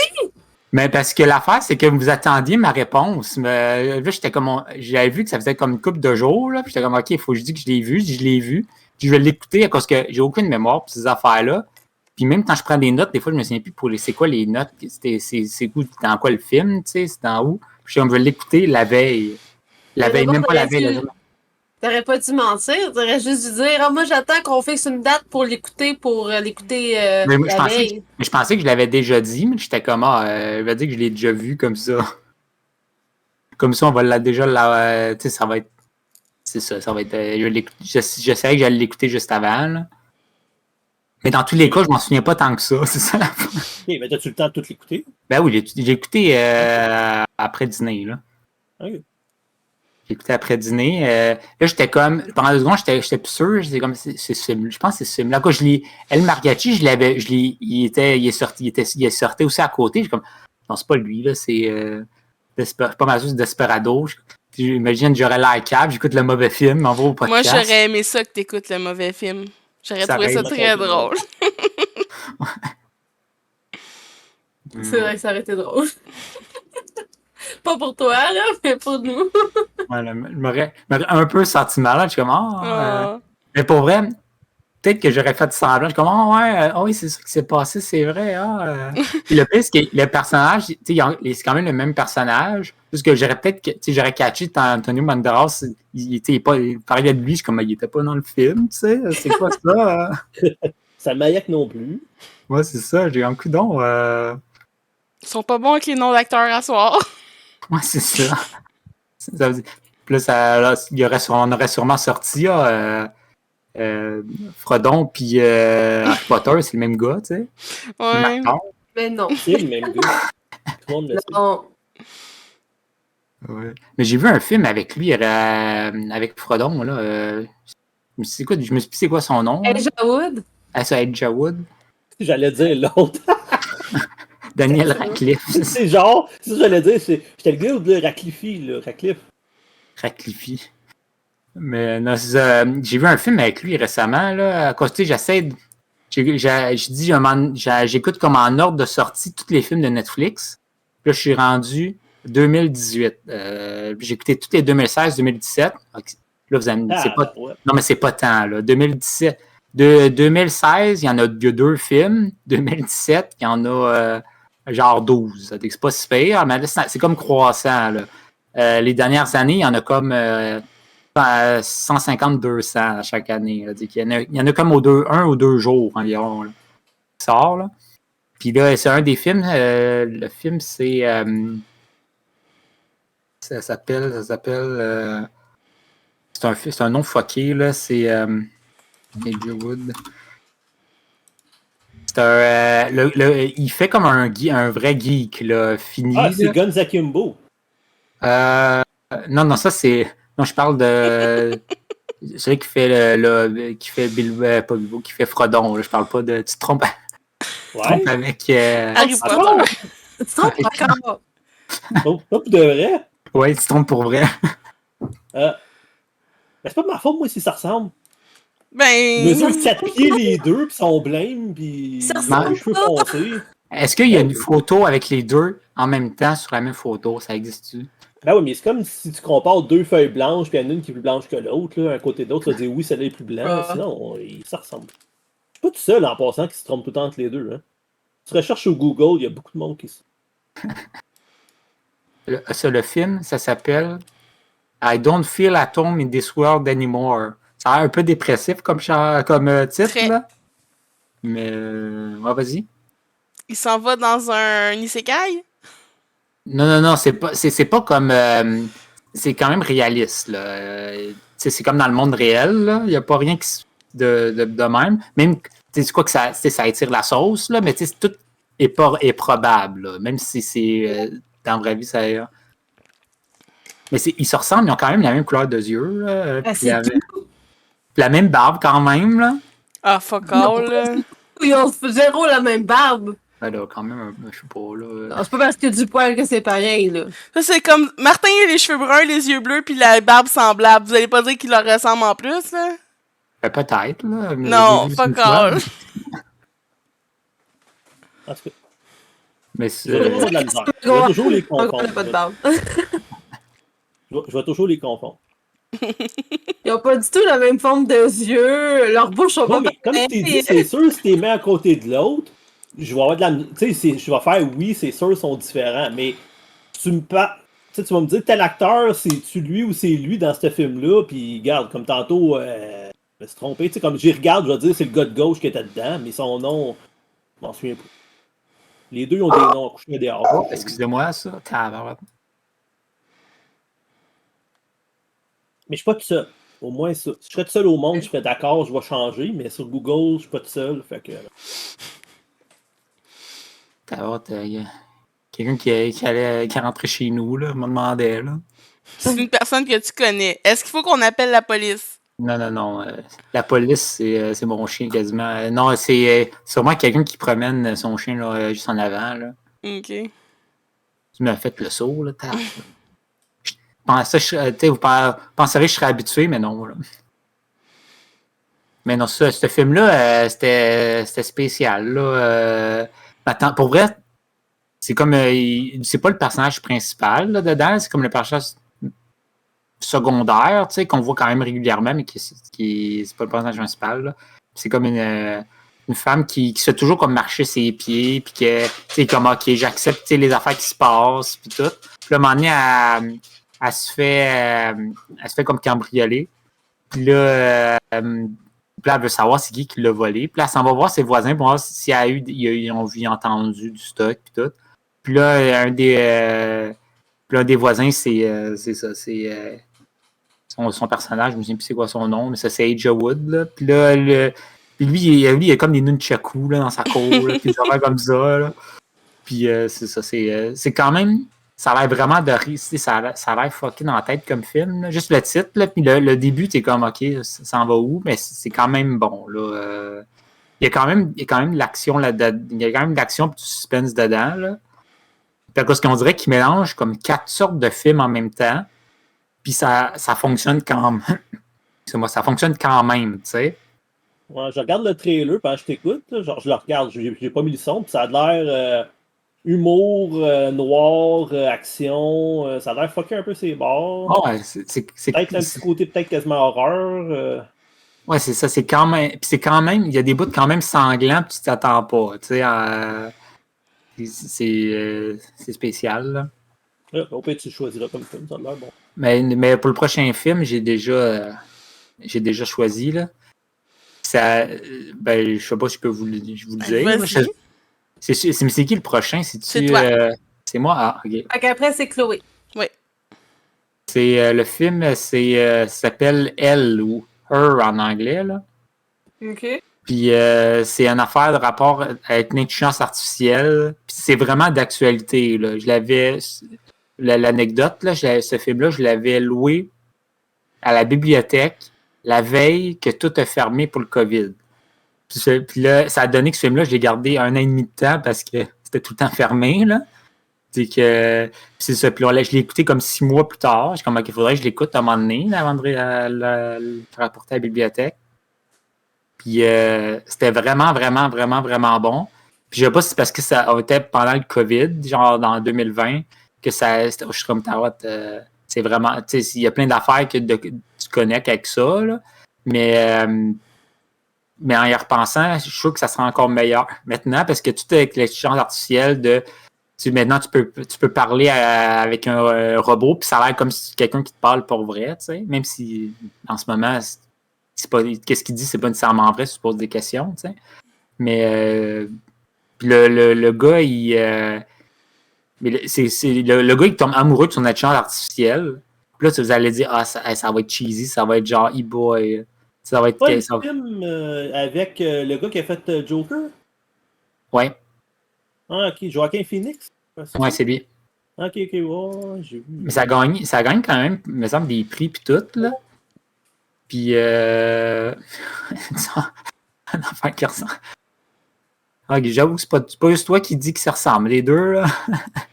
Mais parce que l'affaire, c'est que vous attendiez ma réponse. Mais là, j'étais comme. J'avais vu que ça faisait comme une couple de jours, là. Puis j'étais comme, OK, il faut que je dise que je l'ai vu. Je l'ai vu. Puis je vais l'écouter parce que j'ai aucune mémoire pour ces affaires-là. Puis même quand je prends des notes, des fois, je me souviens plus c'est quoi les notes. C'est dans quoi le film, tu sais, c'est dans où. Puis je vais l'écouter la veille. La veille, même pas la veille. La journée. T'aurais pas dû mentir, t'aurais juste dû dire ah, moi j'attends qu'on fixe une date pour l'écouter la veille. Mais je pensais que je l'avais déjà dit, mais j'étais comme elle va dire que je l'ai déjà vu comme ça. Comme ça, on va déjà tu sais, ça va être. C'est ça, ça va être. Je savais que j'allais l'écouter juste avant. Là. Mais dans tous les cas, je m'en souviens pas tant que ça, c'est ça la fin. Mais as-tu le temps de tout l'écouter? Ben oui, j'ai écouté après dîner, là. Ok. J'ai écouté après dîner. Là, j'étais comme. Pendant 2 secondes, j'étais plus sûr. J'étais comme. C'est ce film. Je pense que c'est ce film. Là, quand El Mariachi, il est sorti aussi à côté. J'ai comme. Non, c'est pas lui, là. C'est pas mal sûr, c'est Desperado. J'imagine, j'aurais l'air câble. J'écoute le mauvais film, on va au Moi, podcast. j'aurais aimé ça que t'écoutes le mauvais film. J'aurais Ça trouvé ça aurait très drôle. C'est vrai que ça aurait été drôle. Pas pour toi, là, mais pour nous. Ouais, là, je m'aurais un peu senti malade. Je suis comme. Ah. Mais pour vrai, peut-être que j'aurais fait semblant. Je suis comme, oui, c'est ça qui s'est passé, c'est vrai. Puis le pire, c'est que le personnage, c'est quand même le même personnage. Parce que j'aurais catché Antonio Banderas, il parlait de lui, je suis comme, il était pas dans le film, tu sais, c'est quoi ça? Ça le Mayak non plus. Ouais, c'est ça, j'ai un coup d'on. Ils sont pas bons avec les noms d'acteurs à soir. Ouais, c'est ça. Ça veut dire- Puis là, on aurait sûrement sorti Frodon puis Harry Potter, c'est le même gars, tu sais. Ouais. Mais non. C'est le même gars. Tout le monde le sait. Non. Ouais. Mais j'ai vu un film avec lui, avec Frodon, là. Je me suis dit, c'est quoi son nom? Elijah Wood. Ah, ça, Elijah Wood. J'allais dire l'autre. Daniel Radcliffe. C'est genre, c'est ça que j'allais dire, j'étais le gars de Radcliffe, là, Radcliffe. Radcliffe. Mais non, c'est ça. J'ai vu un film avec lui récemment, là. À côté, j'essaie de. J'écoute comme en ordre de sortie tous les films de Netflix. Puis là, je suis rendu 2018. J'ai écouté tous les 2016, 2017. Là, vous avez, c'est pas, ouais. non, mais c'est pas tant, là. 2017. De 2016, il y en a 2 films. 2017, il y en a genre 12. C'est pas si pire, mais là, c'est comme croissant, là. Les dernières années, il y en a comme 150-200 à chaque année. Là. Il y en a comme 1 ou 2 jours environ là, qui sort. Là. Puis là, c'est un des films. Le film, c'est. Ça s'appelle. C'est un nom fucké, là. C'est. Elijah Wood. C'est il fait comme un vrai geek, là, fini. Ah, c'est Guns Akimbo. Non, ça c'est. Non, je parle de. Celui qui fait qui fait pas Bilbo, qui fait Frodon. Là. Je parle pas de. Tu te trompes, Ouais. avec. Harry Potter. Tu te trompes encore. Oh, pas pour de vrai. Ouais, tu te trompes pour vrai. Mais c'est pas de ma faute, moi, si ça ressemble. Ben. Ils mesurent 4 pieds les deux, pis sont blêmes, pis Ça ils ont ressemble les cheveux pas. foncés. Est-ce qu'il y a une photo avec les deux en même temps sur la même photo? Ça existe-tu? Ben oui, mais c'est comme si tu compares 2 feuilles blanches, puis il y en a une qui est plus blanche que l'autre, là, un côté de l'autre, tu vas dire oui, celle-là est plus blanche, sinon, ça ressemble. Je suis pas tout seul en passant qui se trompe tout le temps entre les deux. Hein. Tu recherches sur Google, il y a beaucoup de monde qui se. Le film, ça s'appelle I Don't Feel at Home in This World Anymore. Ça a l'air un peu dépressif comme titre, Très. là. Mais, ouais, vas-y. Il s'en va dans un isekai? Non, c'est pas comme. C'est quand même réaliste, là. C'est comme dans le monde réel, là. Il n'y a pas rien de même. Même, c'est quoi que ça étire la sauce, là, mais tout est probable, là. Même si c'est dans la vraie vie, ça. Mais ils se ressemblent, ils ont quand même la même couleur de yeux, là. Ah, c'est tout. La même barbe, quand même, là. Ah, fuck all, là. Ils ont zéro la même barbe. Ben là, quand même, je sais pas, là. Non, c'est pas parce que du poil que c'est pareil, là. Ça, c'est comme. Martin a les cheveux bruns, les yeux bleus, puis la barbe semblable. Vous allez pas dire qu'il leur ressemble en plus, là? Peut-être, là. Mais Non, j'ai vu fuck une fois. all. En tout cas, Mais je vais toujours de la misère. Je vais toujours les On confondre. n'a pas de barbe. Je vais toujours les confondre. Ils ont pas du tout la même forme de yeux. Leurs bouches sont Non, pas mais comme je t'ai dit, pareilles. c'est sûr, si tu les mets à côté de l'autre, je vais avoir de la. Tu sais, je vais faire oui, c'est sûr, ils sont différents, mais tu me parles. Tu vas me dire tel acteur, c'est-tu lui ou c'est lui dans ce film-là, puis regarde, comme tantôt, je me suis trompé, tu sais, comme j'y regarde, je vais dire c'est le gars de gauche qui était dedans, mais son nom, je m'en souviens pas. Les deux ont des noms couchés dehors. Oh, excusez-moi, ça. Tabarouette. Mais je suis pas tout seul. Au moins ça. Si je serais tout seul au monde, je serais d'accord, je vais changer, mais sur Google, je suis pas tout seul, fait que. Tabarouette, quelqu'un qui rentrait chez nous, là, me demandait, là. C'est une personne que tu connais. Est-ce qu'il faut qu'on appelle la police? Non. La police, c'est mon chien quasiment. Non, c'est sûrement quelqu'un qui promène son chien là, juste en avant, là. Ok. Tu m'as fait le saut, là. Je pensais, vous penseriez que je serais habitué, mais non, là. Mais non, ça, ce film-là, c'était spécial, là. Attends, pour vrai, c'est comme... c'est pas le personnage principal, là, dedans. C'est comme le personnage secondaire, tu sais, qu'on voit quand même régulièrement, mais qui c'est pas le personnage principal, là. C'est comme une femme qui se fait toujours comme marcher ses pieds, puis que, tu sais, comme, OK, j'accepte, tu sais, les affaires qui se passent, puis tout. Puis là, à un moment donné, elle se fait comme cambrioler. Puis là, elle veut savoir c'est qui l'a volé. Puis là, elle s'en va voir ses voisins pour voir s'il y a eu, ils ont vu, entendu du stock, puis tout. Puis là, un des voisins, c'est ça, c'est son personnage, je me souviens plus c'est quoi son nom, mais ça, c'est Elijah Wood, là. Puis là, puis lui, il a comme des nunchakus, là, dans sa cour, là, puis des affaires comme ça, là. Puis c'est ça, c'est quand même... Ça a l'air vraiment de rire. Ça a l'air fucké dans la tête comme film. Là. Juste le titre, là, puis le début, t'es comme, OK, ça en va où? Mais c'est quand même bon. Là. Il y a quand même de l'action là-dedans. Il y a quand même de l'action et du suspense dedans. Là. Parce qu'on dirait qu'ils mélangent comme 4 sortes de films en même temps. Puis ça fonctionne quand même. Ça fonctionne quand même, tu sais. Ouais, je regarde le trailer pendant que je t'écoute. Genre, je le regarde, j'ai pas mis le son, puis ça a l'air humour, noir, action. Ça a l'air fucké un peu ses bords. Oh, ouais, c'est peut-être un petit côté peut-être quasiment horreur. Ouais, c'est ça, c'est quand même, il y a des bouts quand même sanglants, puis tu t'attends pas, tu sais, c'est spécial, là. Au pire, tu le choisiras comme film, ça a l'air bon. Mais pour le prochain film, j'ai déjà choisi, là. Ça, je sais pas si je peux vous le dire. C'est qui le prochain? C'est toi. C'est moi? Ah, ok. Fait qu'après, c'est Chloé. Oui. C'est le film, ça s'appelle Elle ou Her en anglais, là. OK. Puis c'est une affaire de rapport avec l'intelligence artificielle. Puis c'est vraiment d'actualité, là. Je l'avais... L'anecdote, là, ce film-là, je l'avais loué à la bibliothèque la veille que tout a fermé pour le COVID. Puis là, ça a donné que ce film-là, je l'ai gardé 1 an et demi de temps parce que c'était tout le temps fermé, là. C'est ça. Puis là, je l'ai écouté comme 6 mois plus tard. J'ai comme, OK, il faudrait que je l'écoute à un moment donné avant de le rapporter à la bibliothèque. Puis c'était vraiment, vraiment, vraiment, vraiment bon. Puis je sais pas si c'est parce que ça a été pendant le COVID, genre dans 2020, que je suis comme tarotte. C'est vraiment, tu sais, il y a plein d'affaires que tu connectes avec ça, là. Mais en y repensant, je suis sûr que ça sera encore meilleur maintenant parce que tout avec l'intelligence artificielle maintenant tu peux parler avec un robot puis ça a l'air comme si quelqu'un qui te parle pour vrai, tu sais, même si en ce moment c'est pas qu'est-ce qu'il dit, c'est pas nécessairement vrai si tu poses des questions, tu sais. Mais puis le gars le gars il tombe amoureux de son intelligence artificielle. Puis là vous allez dire ça va être cheesy, ça va être genre e-boy. Ça va être le film avec le gars qui a fait Joker? Ouais. Ah, ok. Joaquin Phoenix? Ouais, c'est lui. Ok, ouais, j'ai vu. Mais ça gagne quand même, il me semble, des prix pis tout, là. Puis, un enfant qui ressemble. Ah, j'avoue que c'est pas juste toi qui dis que ça ressemble, les deux, là.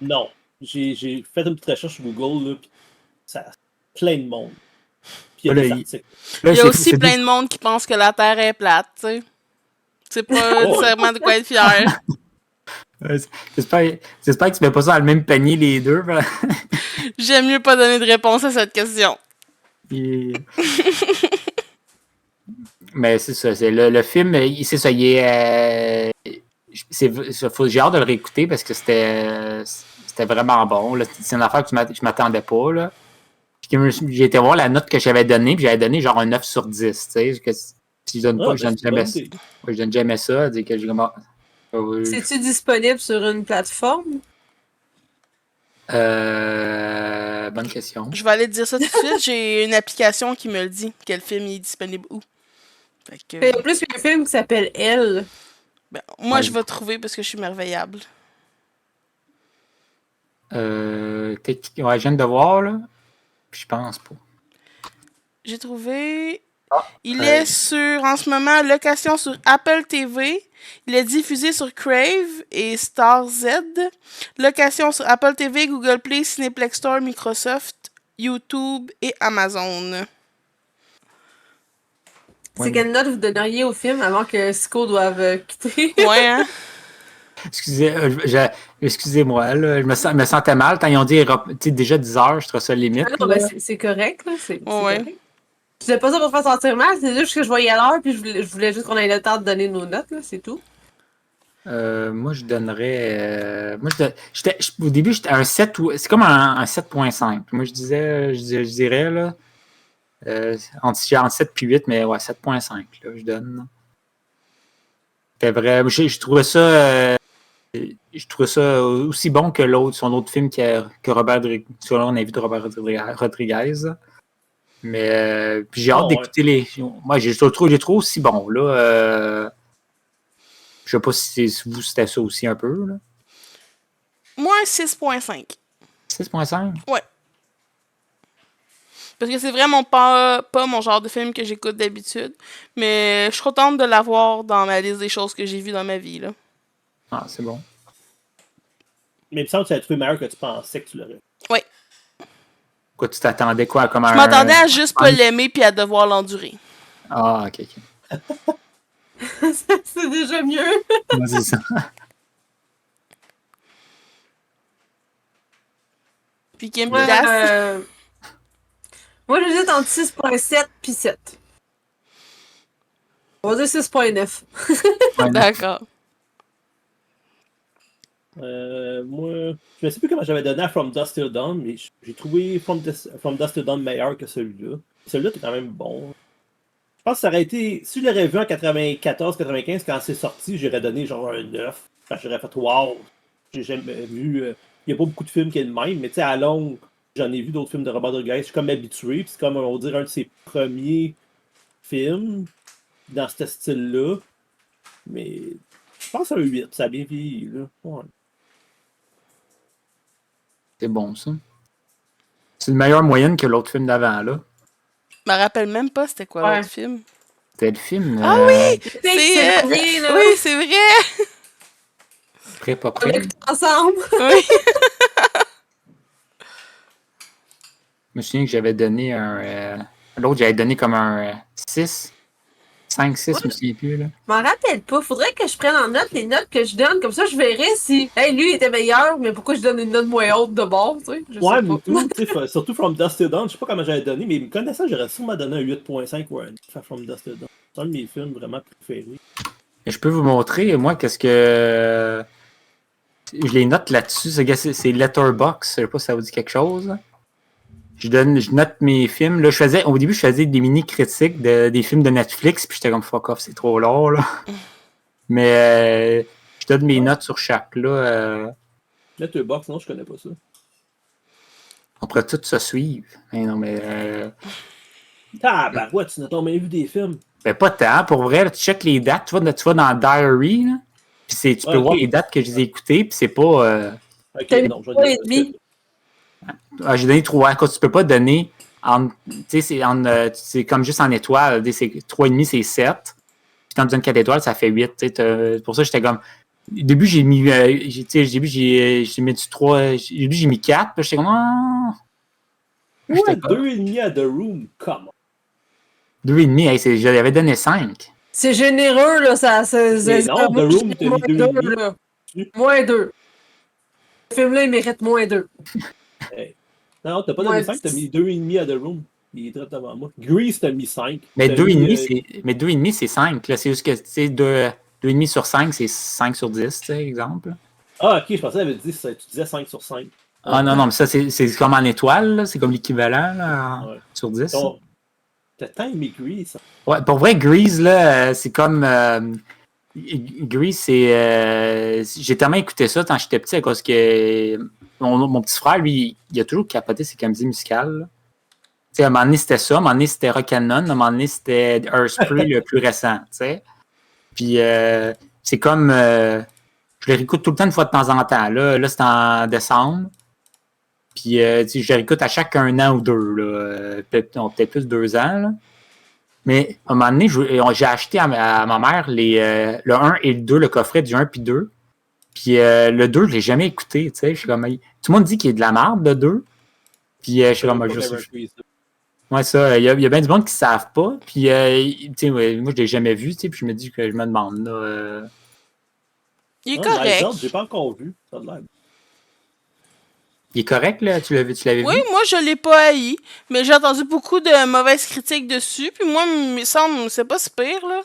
Non. J'ai fait une petite recherche sur Google, là, pis ça plein de monde. Puis il y a des articles. Il y a aussi plein de monde qui pense que la Terre est plate, tu sais. C'est pas nécessairement de quoi être fier. J'espère que tu mets pas ça dans le même panier, les deux. J'aime mieux pas donner de réponse à cette question. Mais c'est ça, c'est le film, c'est ça, il est... j'ai hâte de le réécouter parce que c'était vraiment bon. Là. C'est une affaire que je m'attendais pas. Là. J'ai été voir la note que j'avais donnée, puis j'avais donné genre un 9 sur 10. Tu sais, si je donne pas, je donne jamais ça. Que j'ai vraiment... C'est-tu disponible sur une plateforme? Bonne question. Je vais aller te dire ça tout de suite. J'ai une application qui me le dit, quel film est disponible où. Il y a plus qu'un film qui s'appelle Elle. Ben, moi, je vais trouver parce que je suis merveillable. Ouais, je viens de voir, là. Puis je pense pas. J'ai trouvé. Ah, Il est en ce moment, location sur Apple TV. Il est diffusé sur Crave et Star Z. Location sur Apple TV, Google Play, Cineplex Store, Microsoft, YouTube et Amazon. C'est quelle note vous donneriez au film avant que Sico doive quitter? Ouais, hein? Excusez-moi, là, je me sentais mal quand ils ont dit déjà 10 heures, je trouve ça limite. Non, ben c'est correct, là. C'est Ouais. correct. Je disais pas ça pour te faire sentir mal, c'est juste que je voyais l'heure puis je voulais juste qu'on ait le temps de donner nos notes, là, c'est tout. Moi, je donnerais. Au début, j'étais un 7 ou. C'est comme un 7.5. Moi, je dirais, là. Entre 7 et 8, mais ouais, 7.5, là, je donne. C'était vrai. Je trouvais ça. Je trouvais ça aussi bon que son autre film que Robert Rodriguez. On a vu de Robert Rodriguez. Mais puis j'ai hâte d'écouter les. Moi, j'ai trouvé aussi bon, là. Je sais pas si vous c'était ça aussi un peu, là. Moi, un 6.5. 6.5? Ouais. Parce que c'est vraiment pas mon genre de film que j'écoute d'habitude. Mais je suis contente de l'avoir dans ma liste des choses que j'ai vues dans ma vie, là. Ah, c'est bon. Mais il me semble que tu as trouvé meilleur que tu pensais que tu l'aurais. Oui. Quoi, tu t'attendais quoi? Comme Je m'attendais à juste pas l'aimer puis à devoir l'endurer. Ah, ok. C'est déjà mieux. Moi, c'est ça. Puis Kim Ouais, Pidas. moi, j'hésite entre 6.7 puis 7. On va dire 6.9. D'accord. Moi, je ne sais plus comment j'avais donné à From Dusk Till Dawn, mais j'ai trouvé From Dusk Till Dawn meilleur que celui-là. Celui-là était quand même bon. Je pense que ça aurait été. Si je l'aurais vu en 94-95 quand c'est sorti, j'aurais donné genre un 9. Parce que j'aurais fait wow. J'ai jamais vu. Il n'y a pas beaucoup de films qui est le même, mais tu sais, à longue, j'en ai vu d'autres films de Robert Rodriguez. Je suis comme habitué. Puis c'est comme, on va dire, un de ses premiers films dans ce style-là. Mais je pense à un 8. Ça a bien vieilli, là. Ouais. C'est bon, ça. C'est une meilleure moyenne que l'autre film d'avant, là. Je me rappelle même pas c'était quoi l'autre film. C'était le film. Ah oui! C'est rien, là. Oui, c'est vrai! Prêt, pas prêt. On écoute ensemble. Oui. Je me souviens que j'avais donné un. L'autre, j'avais donné comme un 6. 5, 6, je me souviens plus, là. Je m'en rappelle pas. Faudrait que je prenne en note les notes que je donne. Comme ça, je verrai si, hey, lui était meilleur, mais pourquoi je donne une note moins haute de bord, tu sais. Je Ouais, sais mais pas. tout, tu sais, surtout From Dusk Till Dawn, je sais pas comment j'avais donné, mais me connaissant, j'aurais sûrement donné un 8.5 ou un 9 à From Dusk Till Dawn. C'est un de mes films vraiment préférés. Et je peux vous montrer, moi, qu'est-ce que. Je les note là-dessus. C'est Letterboxd. Je sais pas si ça vous dit quelque chose. Je note mes films. Là, au début, je faisais des mini-critiques des films de Netflix, puis j'étais comme fuck off, c'est trop long, là. Mais je donne mes notes sur chaque, là. Letterboxd, non, je connais pas ça. On pourrait tout se suivre. Mais non, mais. ouais, tu n'as pas même vu des films. Ben, pas tant. Pour vrai, là, tu checkes les dates. Tu vas dans Diary, là. Puis tu peux voir les dates que j'ai écoutées, puis c'est pas. Ok, non, je Trois et demi. J'ai donné 3. Quand tu peux pas donner. Tu sais, c'est comme juste en étoiles. 3,5, c'est 7. Puis quand tu donnes 4 étoiles, ça fait 8. Pour ça, j'étais comme. Au début, j'ai mis. J'ai mis du 3. Au début, j'ai mis 4. Puis j'étais comme. Ouais, 2,5 à The Room, come on. 2,5, j'avais donné 5. C'est généreux, là. Mais non, The Room, t'as mis 2,5. Moins 2. Ce film-là, il mérite moins 2. Hey. Non, t'as pas donné 5, t'as mis 2,5 à The Room. Il est très devant moi. Grease, t'as mis 5. Mais 2,5, c'est 5. Là, c'est juste que, tu sais, 2,5 sur 5, c'est 5 sur 10, tu sais, exemple. Ah, ok, je pensais que tu disais 5 sur 5. Ah non, mais ça, c'est comme en étoile, là. C'est comme l'équivalent, là, sur 10. Donc, t'as tant aimé Grease. Ouais, pour vrai, Grease, là, c'est comme... Grease, c'est... j'ai tellement écouté ça quand j'étais petit à cause que mon petit frère, lui, il a toujours capoté ses comédies musicales. Tu sais, à un moment donné, c'était ça. À un moment donné, c'était Rock'n'None. À un moment donné, c'était Hairspray, le plus récent, tu sais. Puis, c'est comme... je le réécoute tout le temps, une fois de temps en temps. Là c'est en décembre. Puis, tu sais, je les réécoute à chaque 1 an ou 2, là. Peut-être plus 2 ans, là. Mais à un moment donné, j'ai acheté à ma mère le 1 et le 2, le coffret du 1 puis 2. Puis le 2, je l'ai jamais écouté, tu sais. Je suis comme, tout le monde dit qu'il est de la merde, le 2. Puis je suis comme, ouais, ça, il y a bien du monde qui ne savent pas. Puis, tu sais, moi, je l'ai jamais vu, tu sais. Puis je me dis que je me demande, là. Il est correct. J'ai pas encore vu. Ça a l'air. Il est correct, là? Tu l'avais vu? Oui, moi, je l'ai pas haï, mais j'ai entendu beaucoup de mauvaises critiques dessus, puis moi, il me semble, c'est pas si pire, là.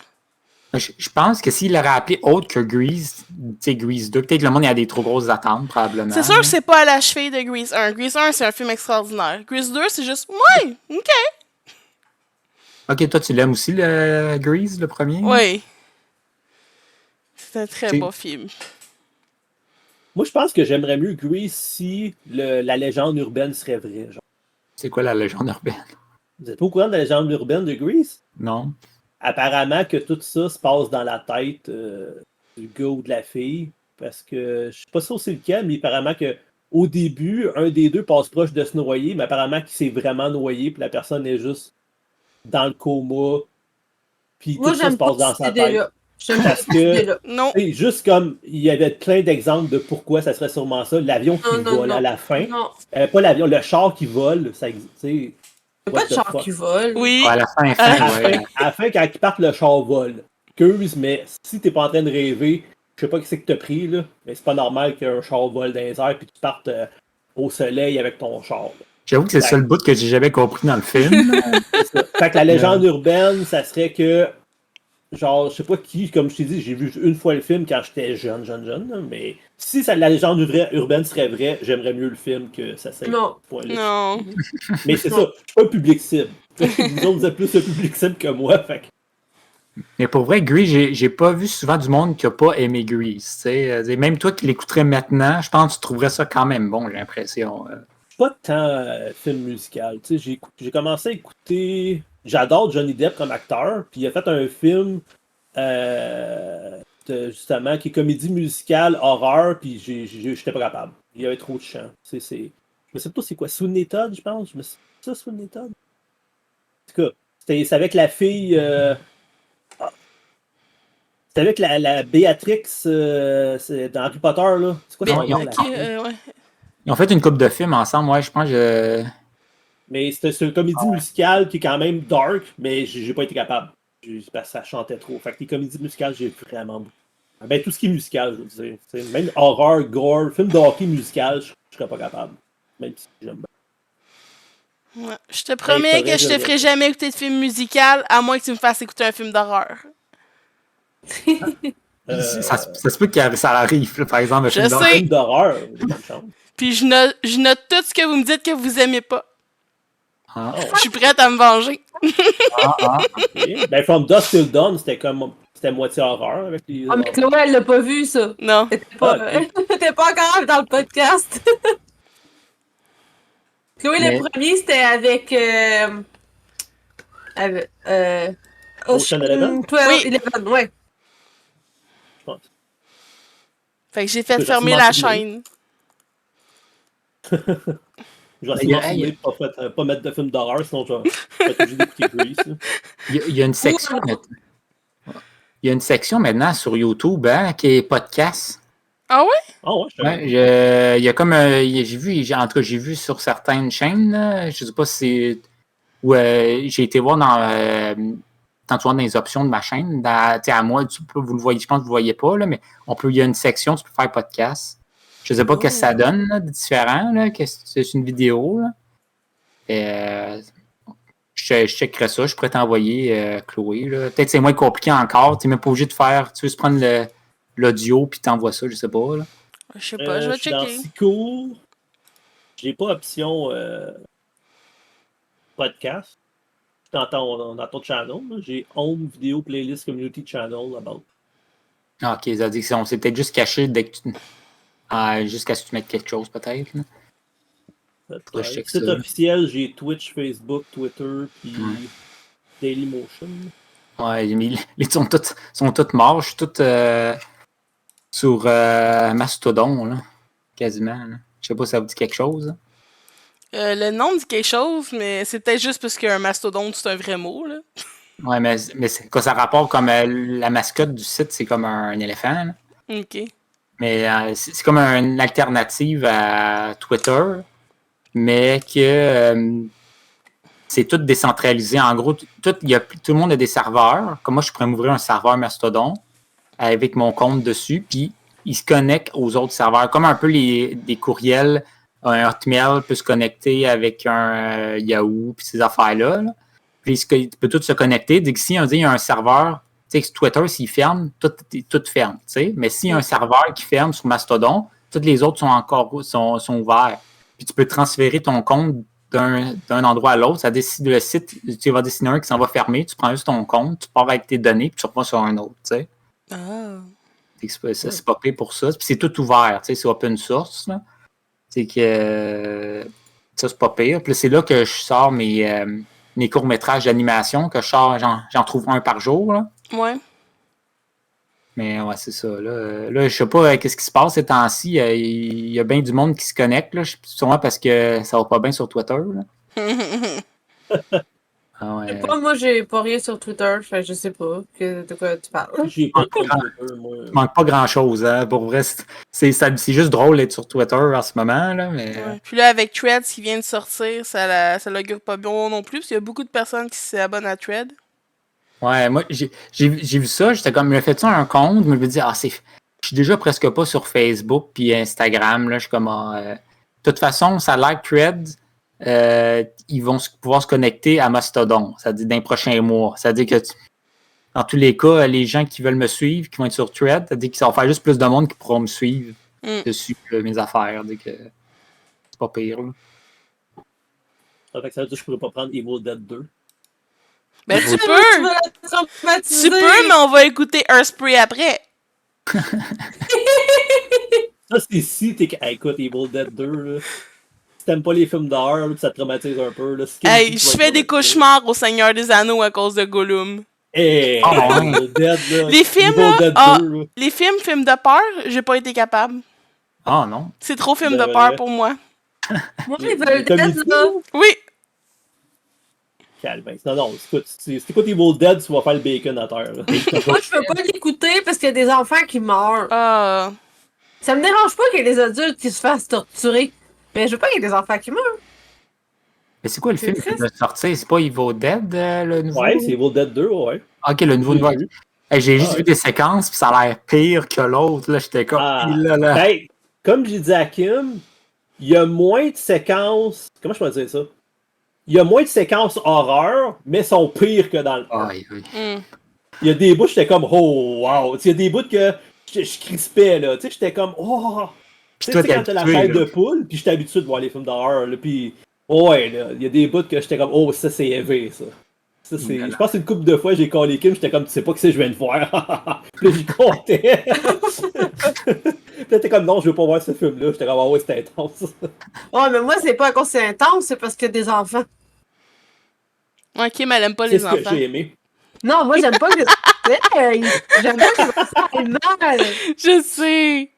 Je pense que s'il l'aurait appelé autre que Grease, tu sais, Grease 2, peut-être le monde il a des trop grosses attentes, probablement. C'est sûr que c'est pas à la cheville de Grease 1. Grease 1, c'est un film extraordinaire. Grease 2, c'est juste, ouais, ok. Ok, toi, tu l'aimes aussi, le Grease, le premier? Oui. C'est un très C'est- beau film. Moi, je pense que j'aimerais mieux Grease si la légende urbaine serait vraie. Genre. C'est quoi la légende urbaine? Vous êtes pas au courant de la légende urbaine de Grease? Non? Apparemment que tout ça se passe dans la tête du gars ou de la fille. Parce que je sais pas si c'est lequel, mais apparemment que au début, un des deux passe proche de se noyer, mais apparemment qu'il s'est vraiment noyé, puis la personne est juste dans le coma. Puis Moi, tout ça se j'aime passe pas dans cette sa tête. idée-là. J'aime pas Parce cette idée-là. Non. Et juste comme il y avait plein d'exemples de pourquoi ça serait sûrement ça, l'avion qui Non, non, vole non. à la fin. Non. Pas l'avion, le char qui vole, ça existe. Il What pas de the char fuck. qui vole. Oui. À la fin, À la fin, quand ils partent, le char vole. Excuse, mais si t'es pas en train de rêver, je sais pas ce que t'as pris, là, mais c'est pas normal qu'un char vole dans les airs puis que tu partes au soleil avec ton char. Là. J'avoue que c'est le seul bout que j'ai jamais compris dans le film. C'est ça. Fait que la légende urbaine, ça serait que, genre, je sais pas qui, comme je t'ai dit, j'ai vu une fois le film quand j'étais jeune, là, mais si la légende urbaine serait vraie, j'aimerais mieux le film que ça serait. Non. Non. Mais c'est ça, je suis pas un public cible. Vous autres, vous êtes plus un public cible que moi, fait que Mais pour vrai, Grease, j'ai pas vu souvent du monde qui a pas aimé Grease. Tu sais. Même toi qui l'écouterais maintenant, je pense que tu trouverais ça quand même bon, j'ai l'impression. je suis pas tant film musical. Tu sais, j'ai commencé à écouter. J'adore Johnny Depp comme acteur, puis il a fait un film justement qui est comédie musicale, horreur, puis j'étais pas capable. Il y avait trop de chants. Je sais pas c'est quoi, Sweeney Todd, je pense. C'est ça, Sweeney Todd? En tout cas, c'est avec la fille. C'est avec la Béatrix c'est dans Harry Potter, là. C'est quoi son nom, Ok, la fille? ouais. Ils ont fait une couple de films ensemble, ouais, je pense que Mais c'est une comédie musicale qui est quand même dark, mais j'ai pas été capable. Parce que ça chantait trop. Fait que les comédies musicales, j'ai vraiment beaucoup. Ben, tout ce qui est musical, je veux dire. T'sais, même horreur, gore, film de hockey musical, je serais pas capable. Même si j'aime bien. Ouais. Je te promets que je te ferai jamais écouter de film musical, à moins que tu me fasses écouter un film d'horreur. ça se peut que ça arrive, là, par exemple. Un Je film sais. Un film d'horreur, j'ai pas de chance. Puis je note tout ce que vous me dites que vous aimez pas. Ah, Oh, Je suis prête à me venger. ok. Ben, From Dusk Till Dawn, c'était moitié horreur avec les. Ah, mais Chloé, elle l'a pas vu, ça. Non. T'étais pas, t'étais pas encore dans le podcast. Chloé, Mais- le premier, c'était avec. Ocean Eleven? 12, Oui. 11, ouais. Je pense. Fait que j'ai fait J'ai fermer sûrement la filmé. chaîne. Je vais essayer Hey, de pas mettre de film d'horreur, sinon je vais être obligé d'écouter Grease. Là. il y a une section maintenant. Il y a une section maintenant sur YouTube hein, qui est podcast. Ah ouais? Ah ouais, je Ouais, il y a comme en tout cas j'ai vu sur certaines chaînes, là, je sais pas si c'est où j'ai été voir quand tu vois dans les options de ma chaîne, à moi, vous le voyez, je pense que vous ne le voyez pas, là, mais il y a une section, tu peux faire podcast. Je ne sais pas ce que ça donne là, de différent, là, que c'est une vidéo. Là. Je checkerai ça, je pourrais t'envoyer Chloé. Là. Peut-être c'est moins compliqué encore, tu n'es même pas obligé de faire, tu veux juste prendre l'audio puis t'envoies ça, je sais pas. Là. Je sais pas, je vais suis dans checker. Sico. J'ai pas option podcast. Dans ton channel. Là. J'ai home, vidéo, playlist, community channel about. Ah, ok, ça veut dire qu'on s'est peut-être juste caché dès que jusqu'à ce que tu mettes quelque chose, peut-être. Là. Le je check site ça. officiel, j'ai Twitch, Facebook, Twitter, puis Dailymotion. Ouais, mais ils sont tous morts. Je suis tout sur Mastodon, là, quasiment. Là. Je sais pas si ça vous dit quelque chose. Le nom dit quelque chose, mais c'est peut-être juste parce qu'un mastodonte, c'est un vrai mot, là. Ouais, mais quand ça rapporte comme la mascotte du site, c'est comme un éléphant. Là. OK. Mais c'est comme une alternative à Twitter, mais que c'est tout décentralisé. En gros, tout le monde a des serveurs. Comme moi, je pourrais m'ouvrir un serveur Mastodon avec mon compte dessus, puis il se connecte aux autres serveurs. Comme un peu des courriels, un Hotmail peut se connecter avec un Yahoo, puis ces affaires-là. Là. Puis il peut tout se connecter. Dès que si on dit il y a un serveur, tu sais, Twitter, s'il ferme, tout ferme. Tu sais. Mais s'il y a un serveur qui ferme sur Mastodon, tous les autres sont ouverts. Puis tu peux transférer ton compte d'un endroit à l'autre. Ça décide le site, tu vas décider un qui s'en va fermer, tu prends juste ton compte, tu pars avec tes données, puis tu repars sur un autre. Tu sais. Ah. C'est pas payé pour ça. Puis c'est tout ouvert, tu sais, c'est open source. Là. C'est que ça, c'est pas pire. Puis c'est là que je sors mes courts-métrages d'animation, que je sors, j'en trouve un par jour. Là. Ouais. Mais ouais, c'est ça. Là, je sais pas qu'est-ce qui se passe ces temps-ci. Il y a bien du monde qui se connecte. Là. Sûrement parce que ça va pas bien sur Twitter. Là. Ah ouais. Je sais pas, moi, j'ai pas rien sur Twitter, fait que je sais pas de quoi tu parles. J'ai pas de Twitter, moi. Il manque pas grand-chose. Hein. Pour vrai, c'est juste drôle d'être sur Twitter en ce moment. Là, mais... Ouais. Puis là, avec Threads qui vient de sortir, ça l'augure pas bon non plus, parce qu'il y a beaucoup de personnes qui s'abonnent à Threads. Ouais, moi, j'ai vu ça. J'étais comme, me fait-tu un compte? Je me dis, je suis déjà presque pas sur Facebook puis Instagram. Là, je suis comme, de toute façon, ça a l'air que Threads, ils vont pouvoir se connecter à Mastodon, c'est-à-dire dans les prochains mois. C'est-à-dire que dans tous les cas, les gens qui veulent me suivre, qui vont être sur Threads, c'est-à-dire que ça va faire juste plus de monde qui pourront me suivre dessus mes affaires. Que c'est pas pire. Là. Ça fait que ça veut dire que je pourrais pas prendre Evil Dead 2. Ben, tu Tu peux! vas la traumatiser. Tu peux, mais on va écouter Earthspray après. Ça, c'est si t'es. Hey, écoute, Evil Dead 2, là. Si t'aimes pas les films d'horreur, là, pis ça te traumatise un peu, là. Hey, je fais des cauchemars au Seigneur des Anneaux à cause de Gollum. Hey, Evil Dead, là. Les films, Evil Dead 2, là. les films de peur, j'ai pas été capable. Ah non. C'est trop film de Ouais. peur pour moi. Moi, ils veulent Comme Dead, il dit, là. Oui. Calme. Non, écoute, si t'écoutes Evil Dead, tu vas faire le bacon à terre, là. Moi, je peux pas l'écouter parce qu'il y a des enfants qui meurent. Ah. Ça me dérange pas qu'il y ait des adultes qui se fassent torturer. Mais je veux pas qu'il y ait des enfants qui meurent. Mais c'est quoi le C'est film qui triste. vient de sortir? C'est pas Evil Dead, le nouveau? Ouais, c'est Evil Dead 2, ouais. Ok, le nouveau. J'ai vu. Hey, j'ai juste Ouais. vu des séquences, puis ça a l'air pire que l'autre. Là, j'étais comme. Ah. Là. Ben, comme j'ai dit à Kim, il y a moins de séquences. Comment je peux dire ça? Il y a moins de séquences horreur, mais sont pires que dans le 1. Aïe, aïe. Il y a des bouts, j'étais comme, oh, wow. Il y a des bouts que je crispais, là. Tu sais, j'étais comme, oh. Tu toi, sais, t'es quand t'as la habitué, chair là. de poule, puis j'étais habitué de voir les films d'horreur, là. Puis, ouais, là. Il y a des bouts que j'étais comme, oh, ça, c'est élevé, ça. Ça, c'est... Voilà. Je pense qu'une couple de fois, j'ai collé Kim, j'étais comme, tu sais pas que c'est, je viens de voir. Puis là, j'y comptais. Puis là, t'es comme, non, je veux pas voir ce film-là. J'étais comme, ah ouais, c'était intense. Ouais, mais moi, c'est pas à cause que c'est intense, c'est parce qu'il y a des enfants. Ouais, Kim, elle aime pas C'est les ce que enfants. j'ai aimé. Non, moi, j'aime pas que j'aime pas que les enfants aient mal. Je sais.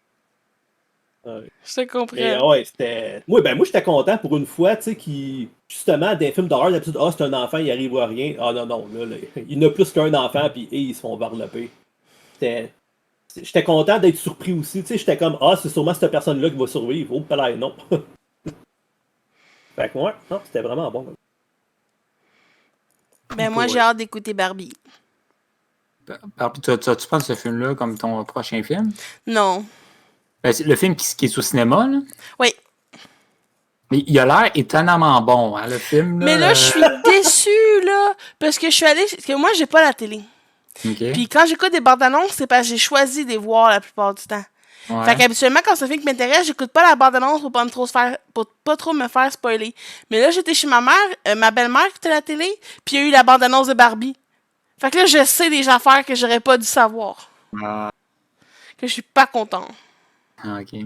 Ouais. Je te Mais comprends. ouais, c'était. Moi, j'étais content pour une fois, tu sais, qui. Justement, des films d'horreur, d'habitude, ah, c'est un enfant, il arrive à rien. Ah non, là, il n'a plus qu'un enfant, puis ils se font varloper. J'étais content d'être surpris aussi, tu sais, j'étais comme, ah, c'est sûrement cette personne-là qui va survivre. Oh, palais, non. Fait que, ouais, non, c'était vraiment bon. Ben, moi, j'ai hâte d'écouter Barbie. Tu penses ce film-là comme ton prochain film? Non. Ben, c'est le film qui est au cinéma, là. Oui. Mais il a l'air étonnamment bon, hein, le film. Là. Mais là, je suis déçue, là. Parce que je suis allée. Parce que moi, j'ai pas la télé. Ok. Puis quand j'écoute des bandes annonces, c'est parce que j'ai choisi de les voir la plupart du temps. Ouais. Fait qu'habituellement, quand c'est un film qui m'intéresse, j'écoute pas la bande-annonce pour pas trop me faire spoiler. Mais là, j'étais chez ma mère, ma belle-mère qui écoutait la télé, puis il y a eu la bande-annonce de Barbie. Fait que là, je sais des affaires que j'aurais pas dû savoir. Ah, Que je suis pas content. ok.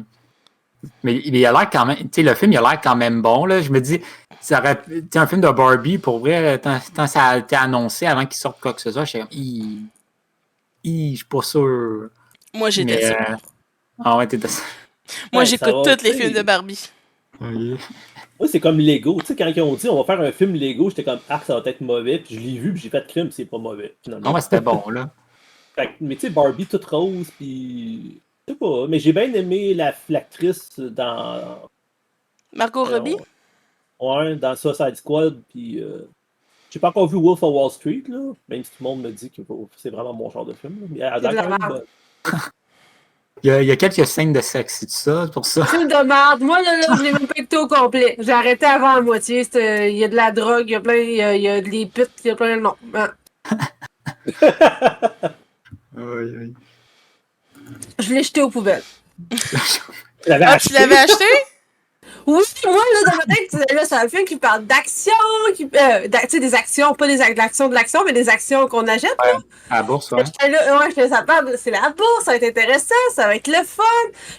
Mais il a l'air quand même. Tu sais, le film, il a l'air quand même bon, là. Je me dis, ça aurait. Tu sais, un film de Barbie, pour vrai, tant ça a été annoncé avant qu'il sorte quoi que ce soit, j'étais comme, je suis pas sûr. Moi, j'étais sûre. Ah ouais, t'étais. Moi, Ouais, j'écoute ça va, tous les tu sais. films de Barbie. Oui. Moi, c'est comme Lego. Tu sais, quand ils ont dit on va faire un film Lego, j'étais comme ah, ça va être mauvais. Puis je l'ai vu, puis j'ai fait crime, c'est pas mauvais, finalement. Non, ouais, c'était bon, là. Mais tu sais, Barbie toute rose, puis. Je sais pas, mais j'ai bien aimé l'actrice dans. Margot Robbie? Ouais, dans Suicide Squad, puis. J'ai pas encore vu Wolf of Wall Street, là, même si tout le monde me dit que c'est vraiment mon genre de film. Là. Mais elle a C'est de la quand même merde. bonne. Il y a quelques scènes de sexe, c'est tout ça, pour ça. Film de merde. Moi, là, je l'ai même pas écouté au complet. J'ai arrêté avant la moitié. Il y a de la drogue, il y a plein, il y a des putes, il y a plein de noms. Hein. Oui, oui. Je l'ai jeté aux poubelles. Tu l'avais Ah, acheté? tu l'avais acheté? Oui, moi, là, dans ma tête, là, c'est un film qui parle d'action, tu sais, des actions, pas des actions de l'action, mais des actions qu'on achète, là. À la bourse, ouais. J'étais là, ouais, ça parle, c'est la bourse, ça va être intéressant, ça va être le fun.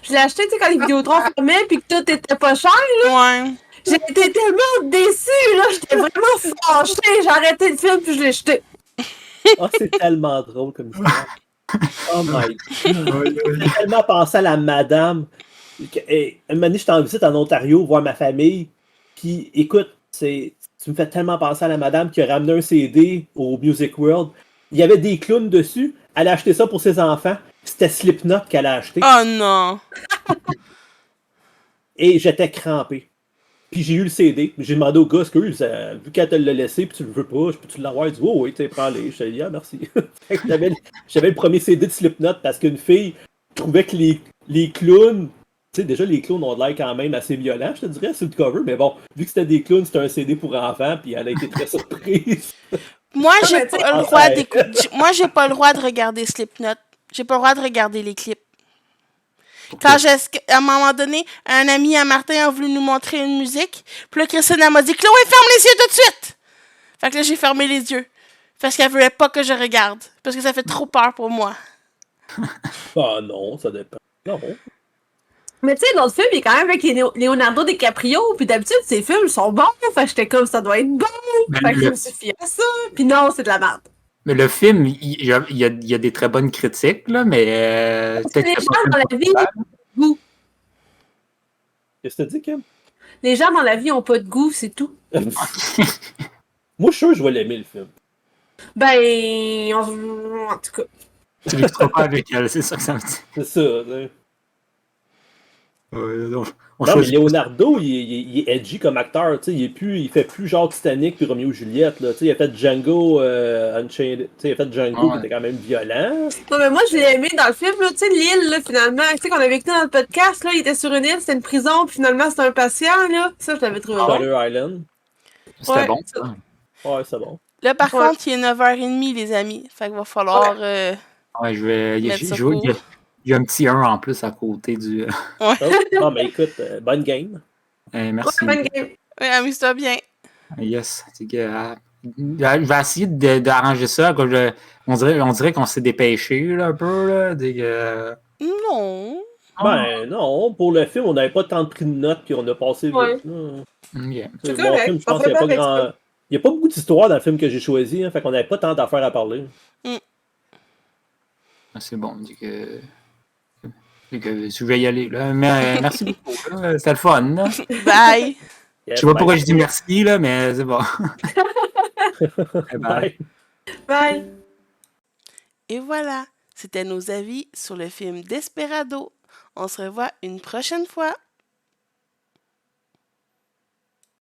Je l'ai acheté, tu sais, quand les Vidéotron fermaient puis que tout était pas cher. Ouais. J'ai été tellement déçue, là, j'étais vraiment fâchée. J'ai arrêté le film puis je l'ai jeté. Oh, c'est tellement drôle comme histoire. Oh my god. Oui, oui. J'ai tellement pensé à la madame. Et, un moment donné, j'étais en visite en Ontario voir ma famille. Puis écoute, tu me fais tellement penser à la madame qui a ramené un CD au Music World. Il y avait des clowns dessus. Elle a acheté ça pour ses enfants. C'était Slipknot qu'elle a acheté. Oh non. Et j'étais crampé. Puis j'ai eu le CD. J'ai demandé au gars, excuse, vu qu'elle te l'a laissé, puis tu le veux pas, je peux-tu l'avoir? Il dit, oh oui, tu sais, prends-les. Je dit, ah, merci. Fait que j'avais le premier CD de Slipknot parce qu'une fille trouvait que les clowns, tu sais, déjà les clowns ont de l'air quand même assez violents, je te dirais, sur le cover, mais bon, vu que c'était des clowns, c'était un CD pour enfants, puis elle a été très surprise. Moi, j'ai mais tu sais, pas le droit d'écouter. Moi, j'ai pas le droit de regarder Slipknot. J'ai pas le droit de regarder les clips. Quand à un moment donné, un ami à Martin a voulu nous montrer une musique, puis là, Christine, elle m'a dit « Chloé, ferme les yeux tout de suite! » Fait que là, j'ai fermé les yeux. Parce qu'elle voulait pas que je regarde. Parce que ça fait trop peur pour moi. Ah non, ça dépend. Non. Mais tu sais, l'autre film, il est quand même avec Leonardo DiCaprio, puis d'habitude, ces films sont bons. Fait que j'étais comme, ça doit être bon. Mais Fait que je me suis fiée à ça. Puis non, c'est de la merde. Mais le film, il y a des très bonnes critiques, là, mais Parce que les peut-être gens dans la vie ont pas de goût. Qu'est-ce que tu dis, Kim? Les gens dans la vie ont pas de goût, c'est tout. Moi, je suis sûr que je vais l'aimer, le film. Ben, en tout cas. tu l'écouteras pas avec elle, c'est ça que ça me dit. C'est ça, tu sais. On Non, mais choisit- Leonardo, il est edgy comme acteur. Tu sais, il fait plus genre Titanic puis Romeo et Juliette. Là. Tu sais, il a fait Django Unchained. Tu sais, il a fait Django qui était quand même violent. Non, mais moi, je l'ai aimé dans le film, là. Tu sais, l'île, là, finalement. Tu sais, qu'on avait écouté dans le podcast, là, il était sur une île, c'était une prison, puis finalement, c'était un patient, là. Ça, je l'avais trouvé bon. Shutter Island. C'était Ouais. bon, ça. Ouais, c'est bon. Là, par Ouais. contre, il est 9h30, les amis. Fait qu'il va falloir... Ouais, je vais. Mettre ça Il y a un petit 1 en plus à côté du. Oh, non, mais écoute, bonne game. Merci. Ouais, bonne game. Ouais, amuse-toi bien. Yes. C'est que, je vais essayer d'arranger ça. On dirait qu'on s'est dépêché là, un peu. Là, Non. Ben non, pour le film, on n'avait pas tant de prix de notes puis on a passé Ouais. vite. Là. Ok. C'est Mon correct, film, je on pense qu'il n'y a fait pas pas grand. Il n'y a pas beaucoup d'histoire dans le film que j'ai choisi, hein, fait qu'on n'avait pas tant d'affaires à parler. C'est bon. Je vais y aller. Là. Mais, merci beaucoup. là. C'était le fun. Là. Bye. Je sais pas pourquoi je dis merci, là, mais c'est bon. Bye. Bye. Bye. Et voilà. C'était nos avis sur le film Desperado. On se revoit une prochaine fois.